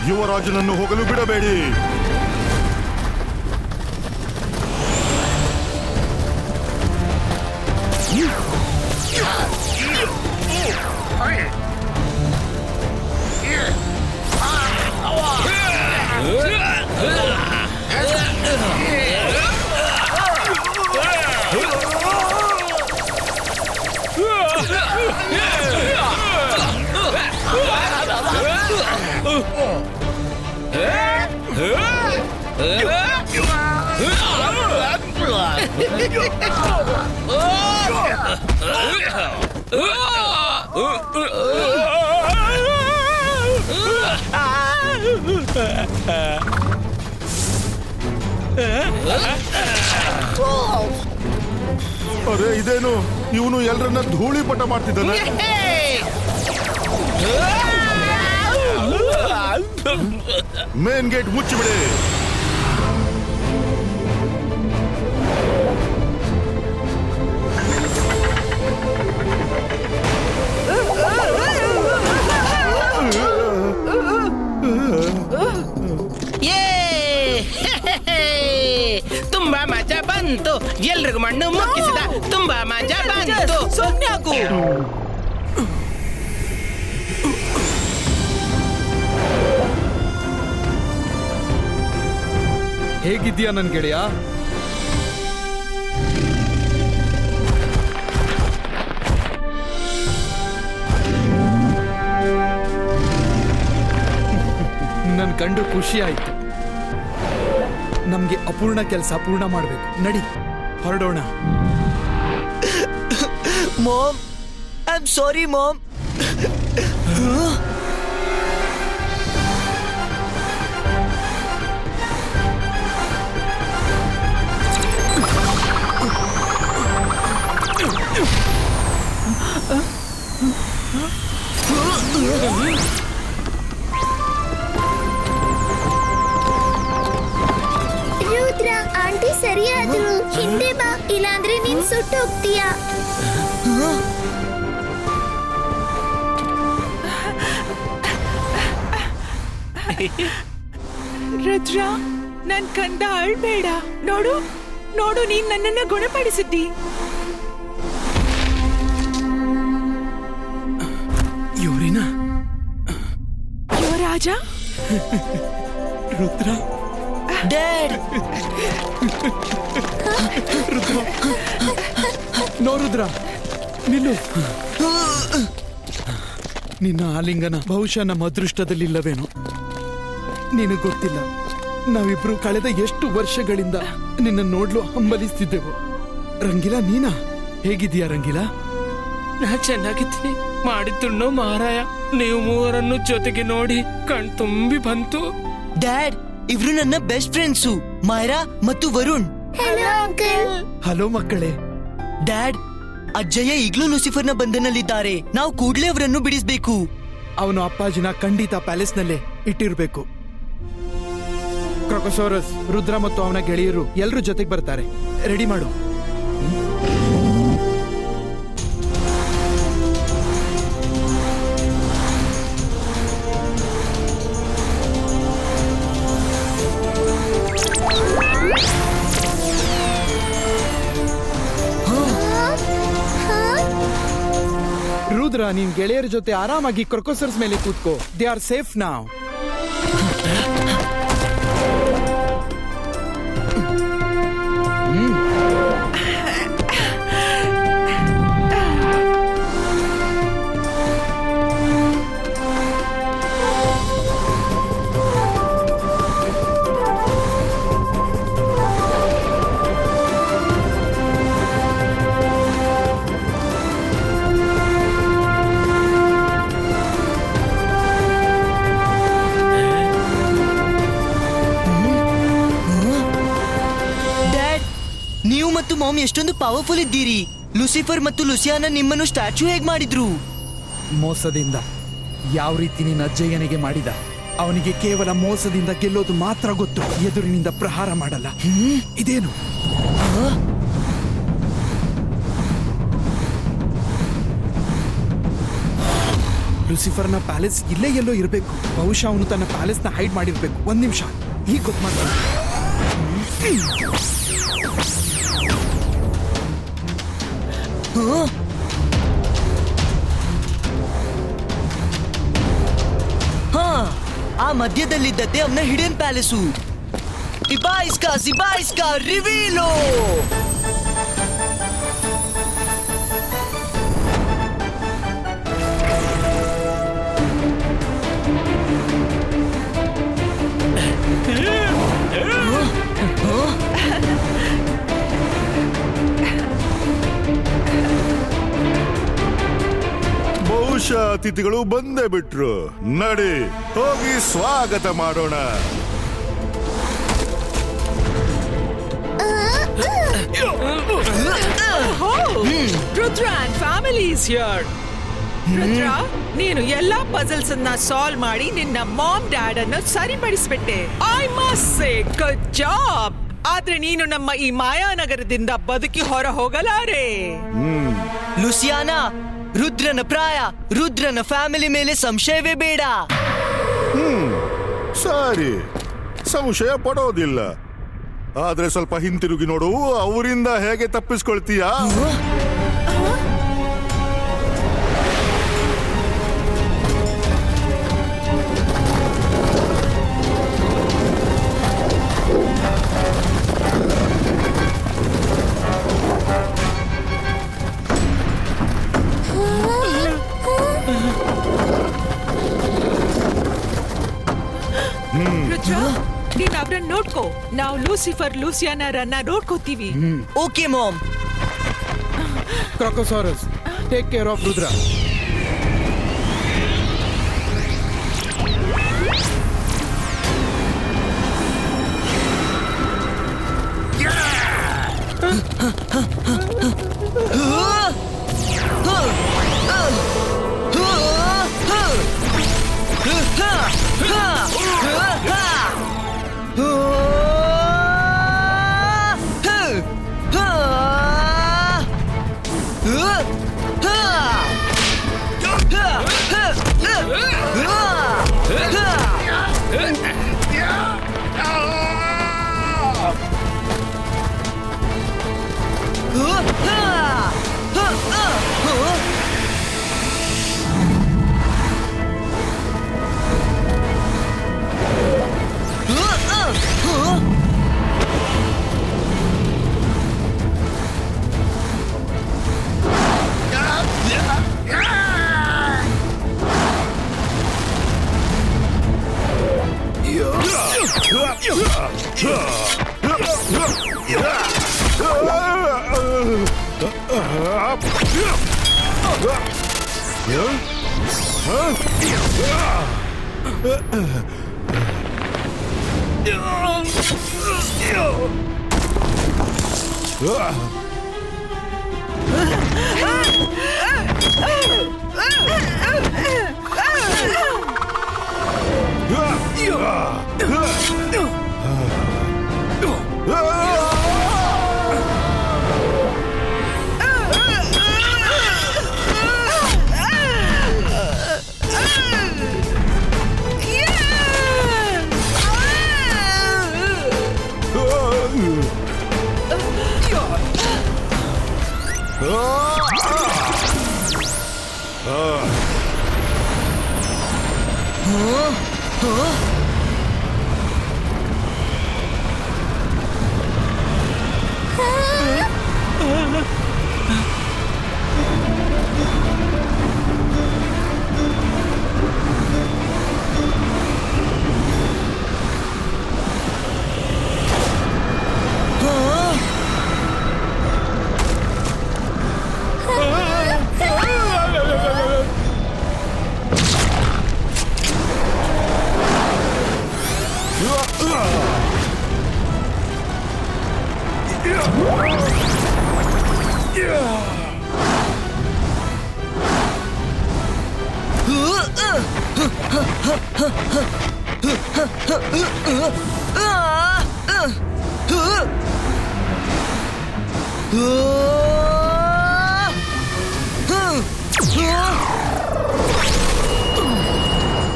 ಯುವರಾಜನನ್ನು ಹೋಗಲು ಬಿಡಬೇಡಿ. ಅರೆ ಇದೇನು, ಇವನು ಎಲ್ಲರನ್ನ ಧೂಳಿಪಟ ಮಾಡ್ತಿದ್ದಾನೆ. ಮೇನ್ ಗೇಟ್ ಮುಚ್ಚಿಬಿಡಿ. ತುಂಬಾ ಮಜಾ ಬಂತು, ಎಲ್ರಿಗೂ ಮಣ್ಣು ಮುಕ್ಕಿಸಿದ, ತುಂಬಾ ಮಜಾ ಬಂತು. ಸೊನ್ಯಾಗು ಹೇಗಿದ್ಯಾ ನನ್ ಗೆಳೆಯ? ನನ್ ಕಂಡು ಖುಷಿ ಆಯ್ತು. ನಮ್ಗೆ ಅಪೂರ್ಣ ಕೆಲಸ ಪೂರ್ಣ ಮಾಡ್ಬೇಕು. ನಡಿ ಹೊರಡೋಣ. Mom, I am sorry mom. Rudra, aunty ಸರಿಯಾದ್ರು. ಹಿಂದೆ ಬಾ, ಇಲ್ಲಾಂದ್ರೆ ನೀನ್ ಸುಟ್ಟು ಹೋಗ್ತೀಯಾ. ರುದ್ರ, ನನ್ ಕಂದ ಅಳ್ಬೇಡ. ನೋಡು ನೋಡು, ನೀನ್ ನನ್ನನ್ನ ಗುಣಪಡಿಸಿದ್ದಿ. ಇವರೇನಾ? ಯುವರಾಜ, ರುದ್ರ, ಡ್ಯಾಡ್, ನೋ ರುದ್ರ, ನಿಲ್ಲು. ನಿನ್ನ ಆಲಿಂಗನ ಬಹುಶಃ ನಮ್ಮ ಅದೃಷ್ಟದಲ್ಲಿಲ್ಲವೇನೋ. ನಿನಗೆ ಗೊತ್ತಿಲ್ಲ, ನಾವಿಬ್ರು ಕಳೆದ ಎಷ್ಟು ವರ್ಷಗಳಿಂದ ನಿನ್ನ ನೋಡ್ಲು ಹಂಬಲಿಸ್ತಿದ್ದೆವು. ರಂಗಿಲಾ, ನೀನಾ? ಹೇಗಿದ್ದೀಯಾ ರಂಗಿಲಾ? ನಾ ಚೆನ್ನಾಗಿದ್ದೀನಿ. ಮಾಡಿದ್ದುಣ್ಣು ಮಹಾರಾಯ, ನೀವು ಮೂವರನ್ನು ಜೊತೆಗೆ ನೋಡಿ ಕಣ್ ತುಂಬಿ ಬಂತು. ಡ್ಯಾಡ್, ಇವ್ರು ನನ್ನ ಬೆಸ್ಟ್ ಫ್ರೆಂಡ್ಸು, ಮಾಯರಾ ಮತ್ತು ವರುಣ್. Hello uncle. ಹಲೋ ಮಕ್ಕಳೇ. ಡ್ಯಾಡ್, ಅಜ್ಜಯ್ಯ ಈಗ್ಲೂ ಲೂಸಿಫರ್ನ ಬಂಧನಲ್ಲಿದ್ದಾರೆ. ನಾವು ಕೂಡ್ಲೇ ಅವರನ್ನು ಬಿಡಿಸ್ಬೇಕು. ಅವನು ಅಪ್ಪಾಜಿನ ಖಂಡಿತ ಪ್ಯಾಲೇಸ್ನಲ್ಲೇ ಇಟ್ಟಿರ್ಬೇಕು. ಕ್ರೊಕೊಸೋರಸ್, ರುದ್ರ ಮತ್ತು ಅವನ ಗೆಳೆಯರು ಎಲ್ಲರೂ ಜೊತೆಗೆ ಬರ್ತಾರೆ. ರೆಡಿ ಮಾಡು. ರುದ್ರ, ನೀನ್ ಗೆಳೆಯರ ಜೊತೆ ಆರಾಮಾಗಿ ಕ್ರೊಕೊಸರ್ಸ್ ಮೇಲೆ ಕೂತ್ಕೋ. ದೇ ಆರ್ ಸೇಫ್ ನಾವ್. ನೀವು ಮತ್ತು ಮಾಮ್ ಎಷ್ಟೊಂದು ಪವರ್ಫುಲ್ ಇದ್ದೀರಿ. ಲೂಸಿಫರ್ ಮತ್ತು ಲುಸಿಯಾನ ನಿಮ್ಮನ್ನು ಸ್ಟ್ಯಾಚ್ಯೂ ಹೇಗ್ ಮಾಡಿದ್ರು? ಮೋಸದಿಂದ. ಯಾವ ರೀತಿ ನಿನ್ನ ಅಜ್ಜಯ್ಯನಿಗೆ ಮಾಡಿದ. ಅವನಿಗೆ ಕೇವಲ ಮೋಸದಿಂದ ಗೆಲ್ಲೋದು ಮಾತ್ರ ಗೊತ್ತು, ಎದುರಿನಿಂದ ಪ್ರಹಾರ ಮಾಡಲ್ಲ. ಇದೇನು? ಲೂಸಿಫರ್ನ ಪ್ಯಾಲೇಸ್ ಇಲ್ಲೇ ಎಲ್ಲೋ ಇರಬೇಕು. ಬಹುಶಃ ಅವನು ತನ್ನ ಪ್ಯಾಲೇಸ್ನ ಹೈಡ್ ಮಾಡಿರ್ಬೇಕು. ಒಂದ್ ನಿಮಿಷ, ಈಗ ಗೊತ್ತು ಮಾತ್ರ. ಹಾ, ಆ ಮಧ್ಯದಲ್ಲಿದ್ದದ್ದೇ ಅವನ ಹಿಡನ್ ಪ್ಯಾಲೇಸು. ಇಬಾಯಿಸ್ಕಾ ರಿವೀಲೋ. ಬಹುಶಃ ಅತಿಥಿಗಳು ಬಂದೇ ಬಿಟ್ರು. ನಡಿ ಹೋಗಿ ಸ್ವಾಗತ ಮಾಡೋಣ. Rudra and family is here. Rudra, ನೀನು ಎಲ್ಲಾ ಪಜಲ್ಸ್ ಅನ್ನ ಸಾಲ್ವ್ ಮಾಡಿ ನಿನ್ನ ಮಾಮ್ ಡ್ಯಾಡ್ ಅನ್ನು ಸರಿಪಡಿಸ್ಬಿಟ್ಟೆ. I must say good job. ಆದ್ರೆ ನೀನು ನಮ್ಮ ಈ ಮಾಯಾನಗರದಿಂದ ಬದುಕಿ ಹೊರ ಹೋಗಲಾರೆ. ಲುಸಿಯಾನಾ, ರುದ್ರನ ಪ್ರಾಯ, ರುದ್ರನ ಫ್ಯಾಮಿಲಿ ಮೇಲೆ ಸಂಶಯವೇ ಬೇಡ. ಸರಿ, ಸಂಶಯ ಪಡೋದಿಲ್ಲ. ಆದ್ರೆ ಸ್ವಲ್ಪ ಹಿಂತಿರುಗಿ ನೋಡು, ಅವರಿಂದ ಹೇಗೆ ತಪ್ಪಿಸ್ಕೊಳ್ತೀಯಾ? ರುದ್ರ, ನೀನ್ ಅವ್ರನ್ನ ನೋಡ್ಕೋ. ನಾವು ಲೂಸಿಫರ್ ಲೂಸಿಯಾನರನ್ನ ನೋಡ್ಕೋತೀವಿ. Okay mom. Crocosaurus, take care of Rudra.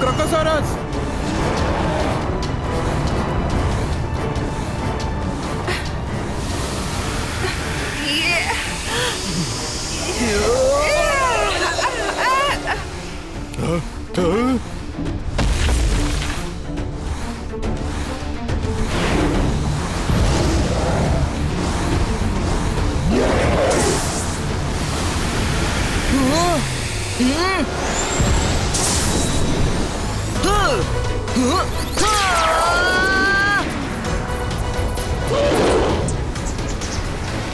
Crocosaurus,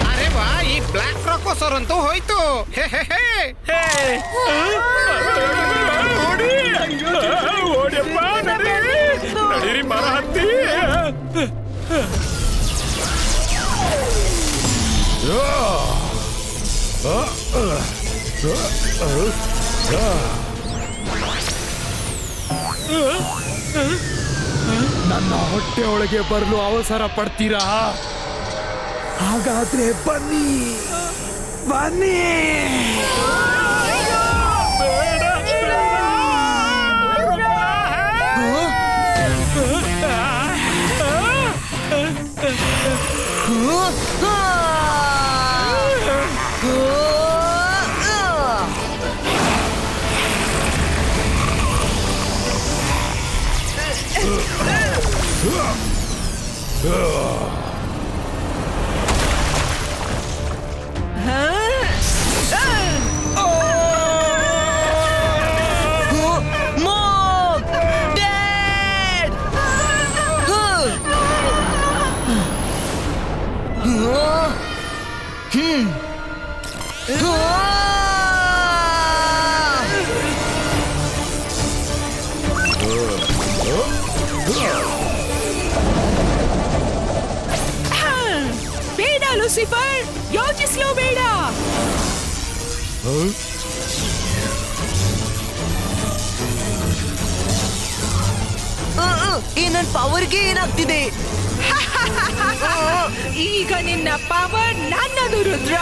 ಅರೆ ವಾ, ಈ ಬ್ಲಾಕ್ ಕ್ರಾಕೋಸರ್ ಅಂತೂ ಹೋಯ್ತು. ಹೇ ಹೇ ಹೇ ಓಡಿಯಪ್ಪ, ನಡೀರಿ ಮರ ಹತ್ತಿ. ನನ್ನ ಹೊಟ್ಟೆ ಒಳಗೆ ಬರಲು ಅವಸರ ಪಡ್ತೀರಾ? ಹಾಗಾದ್ರೆ ಬನ್ನಿ ಬನ್ನಿ. ಬೇಡ ಲೂಸಿಫರ್, ಯೋಚಿಸ್ಲೂ ಬೇಡ. ಈ ನನ್ ಪವರ್ಗೆ ಏನಾಗ್ತಿದೆ? ಈಗ ನಿನ್ನ ಪವರ್ ನನ್ನದು ರುದ್ರ.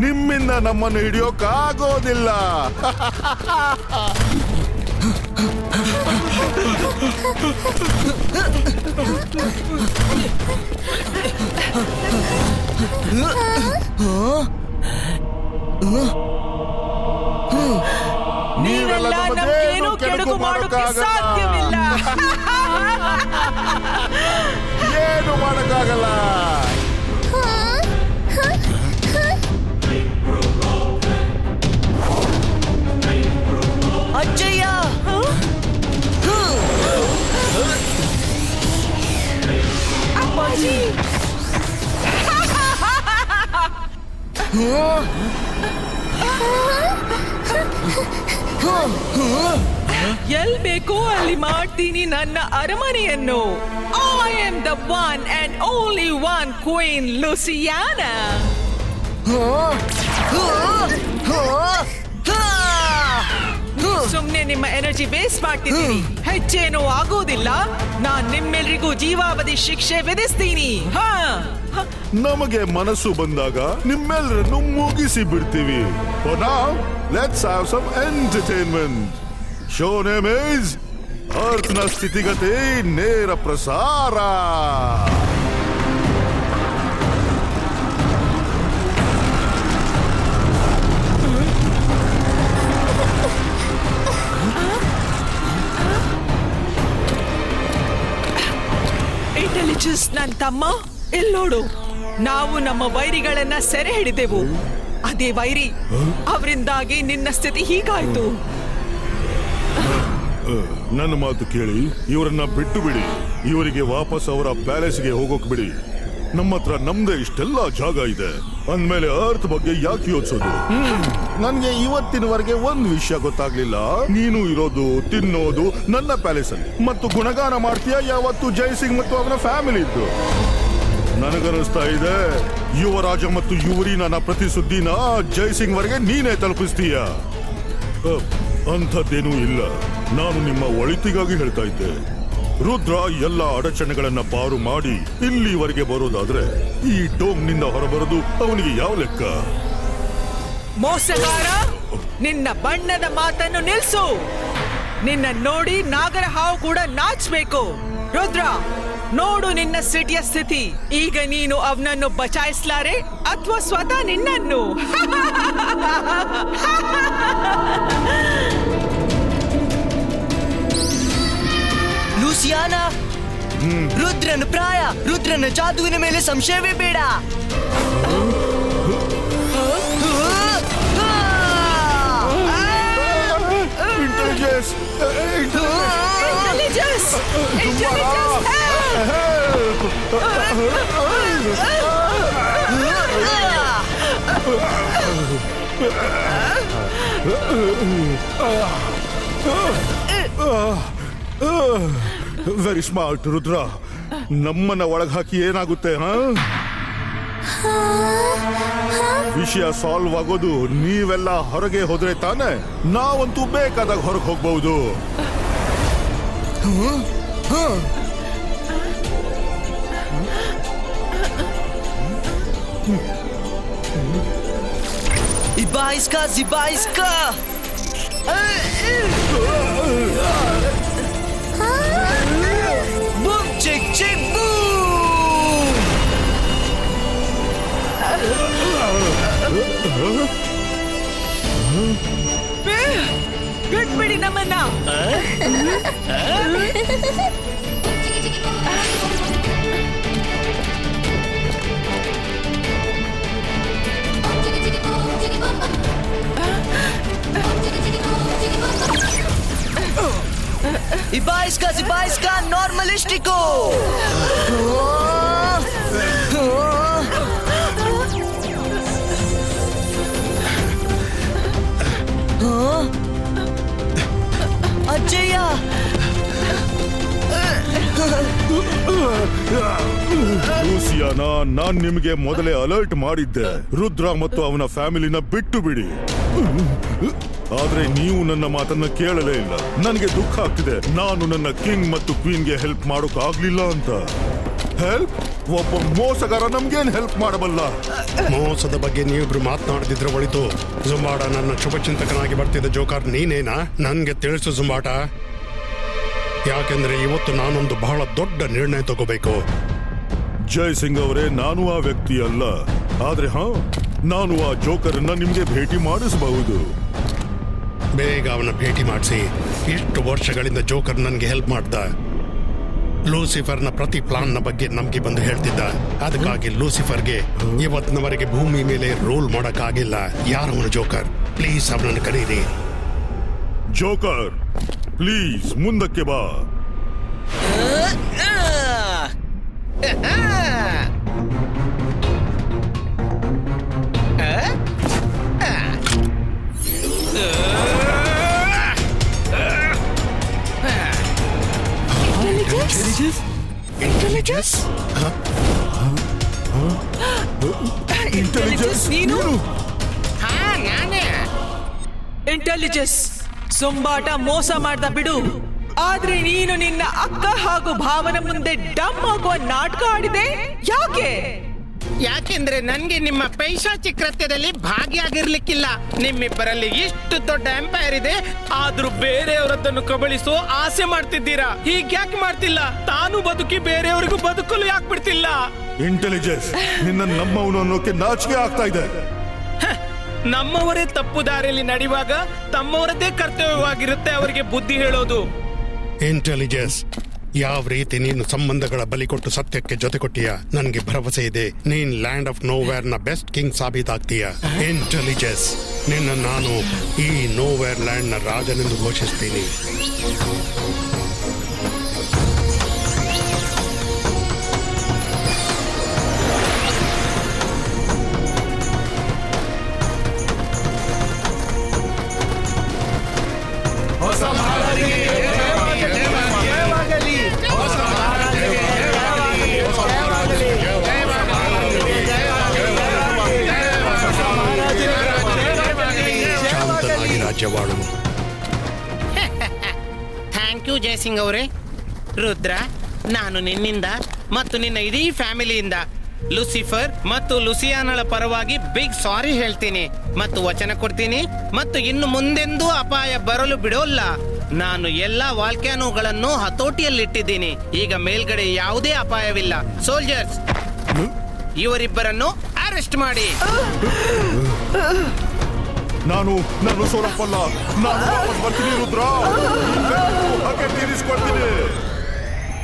ನಿಮ್ಮಿಂದ ನಮ್ಮನ್ನು ಹಿಡಿಯೋಕ್ಕಾಗೋದಿಲ್ಲ. ನೀವೆಲ್ಲ ನಮಗೇನು ಕೆಡುಕು ಮಾಡೋಕೆ ಸಾಧ್ಯವಿಲ್ಲ. ಏನು ಮಾಡೋಕ್ಕಾಗಲ್ಲ. ಅಜ್ಜಯ್ಯ, ಅಪ್ಪಾಜಿ, ಎಲ್ ಬೇಕೋ ಅಲ್ಲಿ ಮಾಡ್ತೀನಿ ನನ್ನ ಅರಮನೆಯನ್ನು. I am the one and only one queen Luciana. ಸುಮ್ನೆ ನಿಮ್ಮ ಎನರ್ಜಿ ವೇಸ್ಟ್ ಮಾಡ್ತಿದ್ದೀನಿ. ಹೆಚ್ಚೇನೂ ಆಗೋದಿಲ್ಲ. ನಾನ್ ನಿಮ್ಮೆಲ್ರಿಗೂ ಜೀವಾವಧಿ ಶಿಕ್ಷೆ ವಿಧಿಸ್ತೀನಿ. ನಮಗೆ ಮನಸ್ಸು ಬಂದಾಗ ನಿಮ್ಮೆಲ್ಲರನ್ನು ಮುಗಿಸಿ ಬಿಡ್ತೀವಿ. For now, let's have some entertainment. Show name is ಅರ್ಥನ ಸ್ಥಿತಿಗತಿ ನೇರ ಪ್ರಸಾರ. ಇಂಟೆಲಿಜೆನ್ಸ್ ನನ್ ತಮ್ಮ, ಇಲ್ಲಿ ನೋಡು. ನಾವು ನಮ್ಮ ವೈರಿಗಳನ್ನ ಸೆರೆ ಹಿಡಿದೆವು. ಅದೇ ವೈರಿ ಅವರಿಂದಾಗಿ ನಿನ್ನ ಸ್ಥಿತಿ ಹೀಗಾಯ್ತು. ನನ್ನ ಮಾತು ಕೇಳಿ, ಇವರನ್ನ ಬಿಟ್ಟು ಬಿಡಿ. ಇವರಿಗೆ ವಾಪಸ್ ಅವರ ಪ್ಯಾಲೇಸ್ಗೆ ಹೋಗೋಕ್ ಬಿಡಿ. ನಮ್ಮ ಹತ್ರ ನಮ್ದೇ ಇಷ್ಟೆಲ್ಲ ಜಾಗ ಇದೆ ಅಂದ್ಮೇಲೆ ಅರ್ತ್ ಬಗ್ಗೆ ಯಾಕೆ ಯೋಚಿಸೋದು? ನನ್ಗೆ ಇವತ್ತಿನವರೆಗೆ ಒಂದ್ ವಿಷಯ ಗೊತ್ತಾಗ್ಲಿಲ್ಲ. ನೀನು ಇರೋದು ತಿನ್ನೋದು ನನ್ನ ಪ್ಯಾಲೇಸ್ ಅಲ್ಲಿ ಮತ್ತು ಗುಣಗಾನ ಮಾಡ್ತೀಯ ಯಾವತ್ತು ಜೈಸಿಂಗ್ ಮತ್ತು ಅವನ ಫ್ಯಾಮಿಲಿ ಇದ್ದು. ನನಗನ್ನಿಸ್ತಾ ಇದೆ ಯುವರಾಜ ಮತ್ತು ಯುವರಿ ನನ್ನ ಪ್ರತಿ ಸುದ್ದಿನ ಜೈಸಿಂಗ್ ವರೆಗೆ ನೀನೇ ತಲುಪಿಸ್ತೀಯ. ಅಂಥದ್ದೇನೂ ಇಲ್ಲ. ನಾನು ನಿಮ್ಮ ಒಳಿತಿಗಾಗಿ ಹೇಳ್ತಾ ಇದ್ದೆ. ರುದ್ರ ಎಲ್ಲ ಅಡಚಣೆಗಳನ್ನ ಪಾರು ಮಾಡಿ ಇಲ್ಲಿವರೆಗೆ ಬರೋದಾದ್ರೆ ಈ ಡೋಮ್ನಿಂದ ಹೊರಬರೋದು ಅವನಿಗೆ ಯಾವ ಲೆಕ್ಕ? ಮೋಸಗಾರ, ನಿನ್ನ ಬಣ್ಣದ ಮಾತನ್ನು ನಿಲ್ಸು. ನಿನ್ನ ನೋಡಿ ನಾಗರ ಹಾವು ಕೂಡ ನಾಚಬೇಕು. ರುದ್ರ, ನೋಡು ನಿನ್ನ ಸಿಟಿಯ ಸ್ಥಿತಿ. ಈಗ ನೀನು ಅವನನ್ನು ಬಚಾಯಿಸಲಾರೆ ಅಥವಾ ಸ್ವತಃ ನಿನ್ನನ್ನು? ಲೂಸಿಯಾನಾ, ರುದ್ರನ ಪ್ರಾಯ, ರುದ್ರನ ಜಾದುವಿನ ಮೇಲೆ ಸಂಶಯವೇ ಬೇಡ. Intelligence! Intelligence! Intelligence! Very smart Rudra. ನಮ್ಮನ್ನ ಒಳಗ್ ಹಾಕಿ ಏನಾಗುತ್ತೆ? ವಿಷಯ ಸಾಲ್ವ್ ಆಗೋದು ನೀವೆಲ್ಲ ಹೊರಗೆ ಹೋದ್ರೆ ತಾನೆ. ನಾವಂತೂ ಬೇಕಾದಾಗ ಹೊರಗೆ ಹೋಗ್ಬಹುದು. ಇಬಾಯಿಸ್ಕಾ ಜಿಬಾಯಿಸ್ಕಾ. ಬೂಮ್ ಚಿಕ್ ಚಿಕ್ ಬೂಮ್. ಬಿಟ್ಬಿಡಿ ನಮ್ಮನ್ನ. Ibaiska, Zibaiska, normalistico! ಅಜ್ಜಯ್ಯ! ಲೂಸಿಯಾನಾ, ನಾನ್ ನಿಮಗೆ ಮೊದಲೇ ಅಲರ್ಟ್ ಮಾಡಿದ್ದೆ. ರುದ್ರ ಮತ್ತು ಅವನ ಫ್ಯಾಮಿಲಿನ ಬಿಟ್ಟು ಬಿಡಿ. ಆದ್ರೆ ನೀವು ನನ್ನ ಮಾತನ್ನ ಕೇಳಲೇ ಇಲ್ಲ. ನನಗೆ ದುಃಖ ಆಗ್ತಿದೆ. ನಾನು ನನ್ನ ಕಿಂಗ್ ಮತ್ತು ಕ್ವೀನ್ಗೆ ಹೆಲ್ಪ್ ಮಾಡೋಕ್ ಆಗ್ಲಿಲ್ಲ ಅಂತ. ಹೆಲ್ಪ್? ಒಬ್ಬ ಮೋಸಗಾರ ನಮ್ಗೇನ್ ಹೆಲ್ಪ್ ಮಾಡಬಲ್ಲ? ಮೋಸದ ಬಗ್ಗೆ ನೀವಿಬ್ರು ಮಾತನಾಡದಿದ್ರೆ ಒಳಿತು. ಜುಂಬಾಟ, ನನ್ನ ಶುಭಚಿಂತಕನಾಗಿ ಬರ್ತಿದ್ದ ಜೋಕರ್ ನೀನೇನಾ? ನನ್ಗೆ ತಿಳಿಸು ಜುಂಬಾಟ. ಯಾಕೆಂದ್ರೆ ಇವತ್ತು ನಾನೊಂದು ಬಹಳ ದೊಡ್ಡ ನಿರ್ಣಯ ತಗೋಬೇಕು. ಜಯ್ ಸಿಂಗ್ ಅವರೇ, ನಾನು ಆ ವ್ಯಕ್ತಿ ಅಲ್ಲ. ಆದ್ರೆ ನಾನು ಆ ಜೋಕರನ್ನ ನಿಮ್ಗೆ ಭೇಟಿ ಮಾಡಿಸಬಹುದು. ಬೇಗ ಅವನ ಭೇಟಿ ಮಾಡಿಸಿ. ಇಷ್ಟು ವರ್ಷಗಳಿಂದ ಜೋಕರ್ ನನಗೆ ಹೆಲ್ಪ್ ಮಾಡ್ದ. ಲೂಸಿಫರ್ನ ಪ್ರತಿ ಪ್ಲಾನ್ನ ಬಗ್ಗೆ ನಮ್ಗೆ ಬಂದು ಹೇಳ್ತಿದ್ದ. ಅದಕ್ಕಾಗಿ ಲೂಸಿಫರ್ಗೆ ಇವತ್ತಿನವರೆಗೆ ಭೂಮಿ ಮೇಲೆ ರೂಲ್ ಮಾಡೋಕ್ಕಾಗಿಲ್ಲ. ಯಾರವನು ಜೋಕರ್? ಪ್ಲೀಸ್ ಅವನನ್ನು ಕರೀರಿ. ಜೋಕರ್, ಪ್ಲೀಸ್ ಮುಂದಕ್ಕೆ ಬಾ. ಇಂಟೆಲಿಜೆನ್ಸ್ ನೀನು? ನಾನೇ. ಇಂಟೆಲಿಜೆನ್ಸ್, ಸುಂಬಾಟ ಮೋಸ ಮಾಡ್ದ ಬಿಡು. ಆದ್ರೆ ನೀನು ನಿನ್ನ ಅಕ್ಕ ಹಾಗೂ ಭಾವನ ಮುಂದೆ ಡಮ್ ಆಗುವ ನಾಟಕ ಆಡಿದೆ. ಯಾಕೆ? ಯಾಕೆಂದ್ರೆ ನನ್ಗೆ ನಿಮ್ಮ ಪೈಶಾಚಿ ಕೃತ್ಯದಲ್ಲಿ ಭಾಗಿಯಾಗಿರ್ಲಿಕ್ಕಿಲ್ಲ. ನಿಮ್ಮಿಬ್ಬರಲ್ಲಿ ಇಷ್ಟು ದೊಡ್ಡ ಎಂಪೈರ್ ಇದೆ, ಆದ್ರೂ ಬೇರೆಯವರದ್ದನ್ನು ಕಬಳಿಸೋ ಆಸೆ ಮಾಡ್ತಿದ್ದೀರಾ. ಹೀಗ್ಯಾಕೆ ಮಾಡ್ತಿಲ್ಲ? ತಾನು ಬದುಕಿ ಬೇರೆಯವರಿಗೂ ಬದುಕಲು ಯಾಕೆ ಬಿಡ್ತಿಲ್ಲ? ಇಂಟೆಲಿಜೆನ್ಸ್, ನಿನ್ನ ನಮ್ಮವನು ಅನ್ನೋಕೆ ನಾಚಿಕೆ ಆಗ್ತಾ ಇದೆ. ನಮ್ಮವರೇ ತಪ್ಪು ದಾರಿಯಲ್ಲಿ ನಡೆಯುವಾಗ ತಮ್ಮವರದ್ದೇ ಕರ್ತವ್ಯವಾಗಿರುತ್ತೆ ಅವರಿಗೆ ಬುದ್ಧಿ ಹೇಳೋದು. ಇಂಟೆಲಿಜೆನ್ಸ್, ಯಾವ ರೀತಿ ನೀನು ಸಂಬಂಧಗಳ ಬಲಿ ಕೊಟ್ಟು ಸತ್ಯಕ್ಕೆ ಜೊತೆ ಕೊಟ್ಟಿಯ ನನಗೆ ಭರವಸೆ ಇದೆ. ನೀನ್ ಲ್ಯಾಂಡ್ ಆಫ್ ನೋವೇರ್ ನ ಬೆಸ್ಟ್ ಕಿಂಗ್ ಸಾಬೀತಾಗ್ತೀಯ. ಇಂಟೆಲಿಜೆನ್ಸ್, ನಿನ್ನ ನಾನು ಈ ನೋವೇರ್ ಲ್ಯಾಂಡ್ ನ ರಾಜನೆಂದು ಘೋಷಿಸ್ತೀನಿ. ಥ್ಯಾಂಕ್ ಯು ಜಯಸಿಂಗ್ ಅವರೇ. ರುದ್ರ, ನಾನು ನಿನ್ನಿಂದ ಮತ್ತು ನಿನ್ನ ಇಡೀ ಫ್ಯಾಮಿಲಿಯಿಂದ ಲೂಸಿಫರ್ ಮತ್ತು ಲುಸಿಯಾನಳ ಪರವಾಗಿ ಬಿಗ್ ಸಾರಿ ಹೇಳ್ತೀನಿ ಮತ್ತು ವಚನ ಕೊಡ್ತೀನಿ ಮತ್ತು ಇನ್ನು ಮುಂದೆಂದೂ ಅಪಾಯ ಬರಲು ಬಿಡೋಲ್ಲ. ನಾನು ಎಲ್ಲಾ ವಾಲ್ಕ್ಯಾನೋಗಳನ್ನು ಹತೋಟಿಯಲ್ಲಿಟ್ಟಿದ್ದೀನಿ. ಈಗ ಮೇಲ್ಗಡೆ ಯಾವುದೇ ಅಪಾಯವಿಲ್ಲ. ಸೋಲ್ಜರ್ಸ್, ಇವರಿಬ್ಬರನ್ನು ಅರೆಸ್ಟ್ ಮಾಡಿ. ನಾನು ಸೋರಪ್ಪಲ್ಲ. ನಾನು ವಾಪಸ್ ಬರ್ತೀನಿ ರುದ್ರ. ಹಾಗೆ ತೀರಿಸ್ಕೊಳ್ತೀನಿ.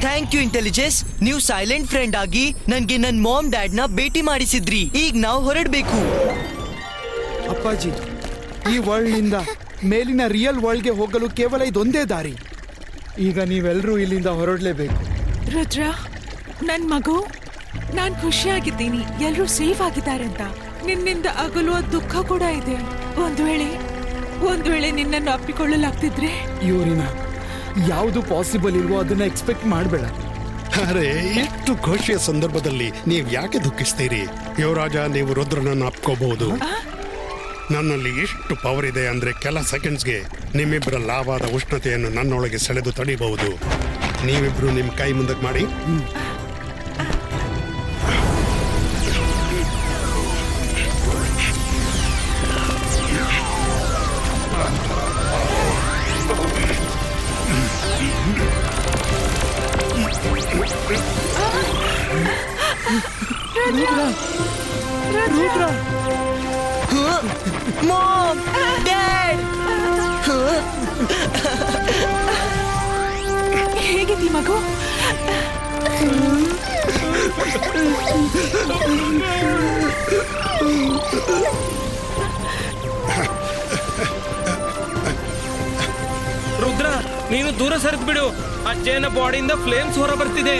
Thank you intelligence. ನೀವು ಸೈಲೆಂಟ್ ಫ್ರೆಂಡ್ ಆಗಿ ನನ್ಗೆ ನನ್ ಮಾಮ್ ಡ್ಯಾಡ್ ನ ಭೇಟಿ ಮಾಡಿಸಿದ್ರಿ. ಈಗ ನಾವು ಹೊರಡ್ಬೇಕು. ಅಪ್ಪಾಜಿ, ಈ ವರ್ಲ್ಡ್ ನಿಂದ ಮೇಲಿನ ರಿಯಲ್ ವರ್ಲ್ಡ್ಗೆ ಹೋಗಲು ಕೇವಲ ಇದೊಂದೇ ದಾರಿ. ಈಗ ನೀವೆಲ್ಲರೂ ಇಲ್ಲಿಂದ ಹೊರಡಲೇಬೇಕು. ರುದ್ರ, ನನ್ ಮಗು, ನಾನ್ ಖುಷಿಯಾಗಿದ್ದೀನಿ. ಎಲ್ರೂ ಸೇಫ್ ಆಗಿದ್ದಾರೆ ಅಂತ. ನಿನ್ನಿಂದ ಅಗಲುವ ದುಃಖ ಕೂಡ ಇದೆ. ಒಂದು ವೇಳೆ ನಿನ್ನನ್ನು ಅಪ್ಪಿಕೊಳ್ಳಲಾಗ್ತಿದ್ರೆ. ಇವರಿನ ಯಾವುದು ಪಾಸಿಬಲ್ ಇಲ್ವೋ ಅದನ್ನ ಎಕ್ಸ್ಪೆಕ್ಟ್ ಮಾಡಬೇಡ. ಅರೆ, ಇಷ್ಟು ಖುಷಿಯ ಸಂದರ್ಭದಲ್ಲಿ ನೀವ್ ಯಾಕೆ ದುಃಖಿಸ್ತೀರಿ? ಯುವರಾಜ, ನೀವು ರುದ್ರನನ್ನು ಅಪ್ಕೋಬಹುದು. ನನ್ನಲ್ಲಿ ಎಷ್ಟು ಪವರ್ ಇದೆ ಅಂದ್ರೆ ಕೆಲ ಸೆಕೆಂಡ್ಸ್ಗೆ ನಿಮ್ಮಿಬ್ಬರ ಲಾವಾದ ಉಷ್ಣತೆಯನ್ನು ನನ್ನೊಳಗೆ ಸೆಳೆದು ತಡಿಬಹುದು. ನೀವಿಬ್ರು ನಿಮ್ ಕೈ ಮುಂದಕ್ಕೆ ಮಾಡಿ. ಮಾಮ್, ಡ್ಯಾಡ್, ಹೇಗಿದ್ದೀ ಮಗು? ರುದ್ರ, ನೀನು ದೂರ ಸರಿದ್ ಬಿಡು. ಅಜ್ಜಯ್ಯನ ಬಾಡಿಯಿಂದ ಫ್ಲೇಮ್ಸ್ ಹೊರ ಬರ್ತಿದೆ.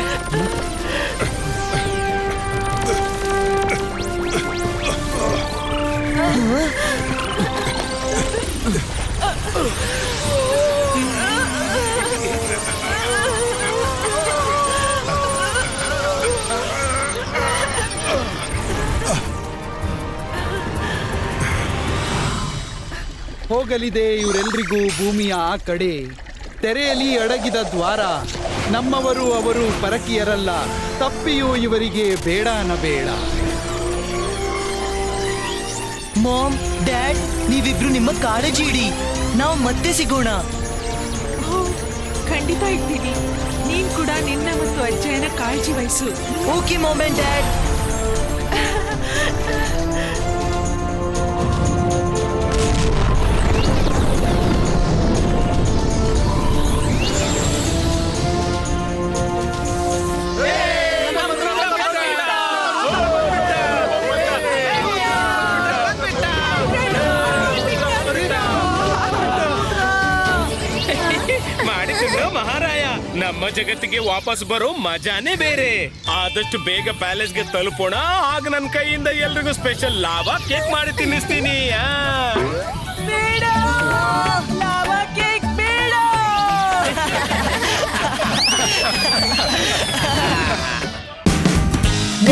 ಹೋಗಲಿದೆ ಇವರೆಲ್ರಿಗೂ ಭೂಮಿಯ ಆ ಕಡೆ. ತೆರೆಯಲಿ ಅಡಗಿದ ದ್ವಾರ. ನಮ್ಮವರು ಅವರು ಪರಕೀಯರಲ್ಲ. ತಪ್ಪಿಯೂ ಇವರಿಗೆ ಬೇಡ ಬೇಡ. ಮಾಮ್, ಡ್ಯಾಡ್, ನೀವಿಬ್ರು ನಿಮ್ಮ ಕಾಳಜಿ ಇಡಿ. ನಾವು ಮತ್ತೆ ಸಿಗೋಣ. ಖಂಡಿತ ಇರ್ತೀನಿ. ನೀನ್ ಕೂಡ ನಿನ್ನ ಮತ್ತು ಅಜ್ಜಯ್ಯನ ಕಾಳಜಿ ವಹಿಸು. Okay mom and dad. ಮಹಾರಾಯ, ನಮ್ಮ ಜಗತ್ತಿಗೆ ವಾಪಸ್ ಬರೋ ಮಜಾನೇ ಬೇರೆ. ಆದಷ್ಟು ಬೇಗ ಪ್ಯಾಲೇಸ್ಗೆ ತಲುಪೋಣ. ಆಗ ನನ್ನ ಕೈಯಿಂದ ಎಲ್ರಿಗೂ ಸ್ಪೆಷಲ್ ಲಾವಾ ಕೇಕ್ ಮಾಡಿ ತಿನ್ನಿಸ್ತೀನಿ.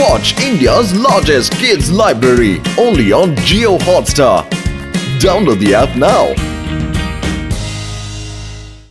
Watch India's largest kids library only on Jio Hotstar. Download the app now.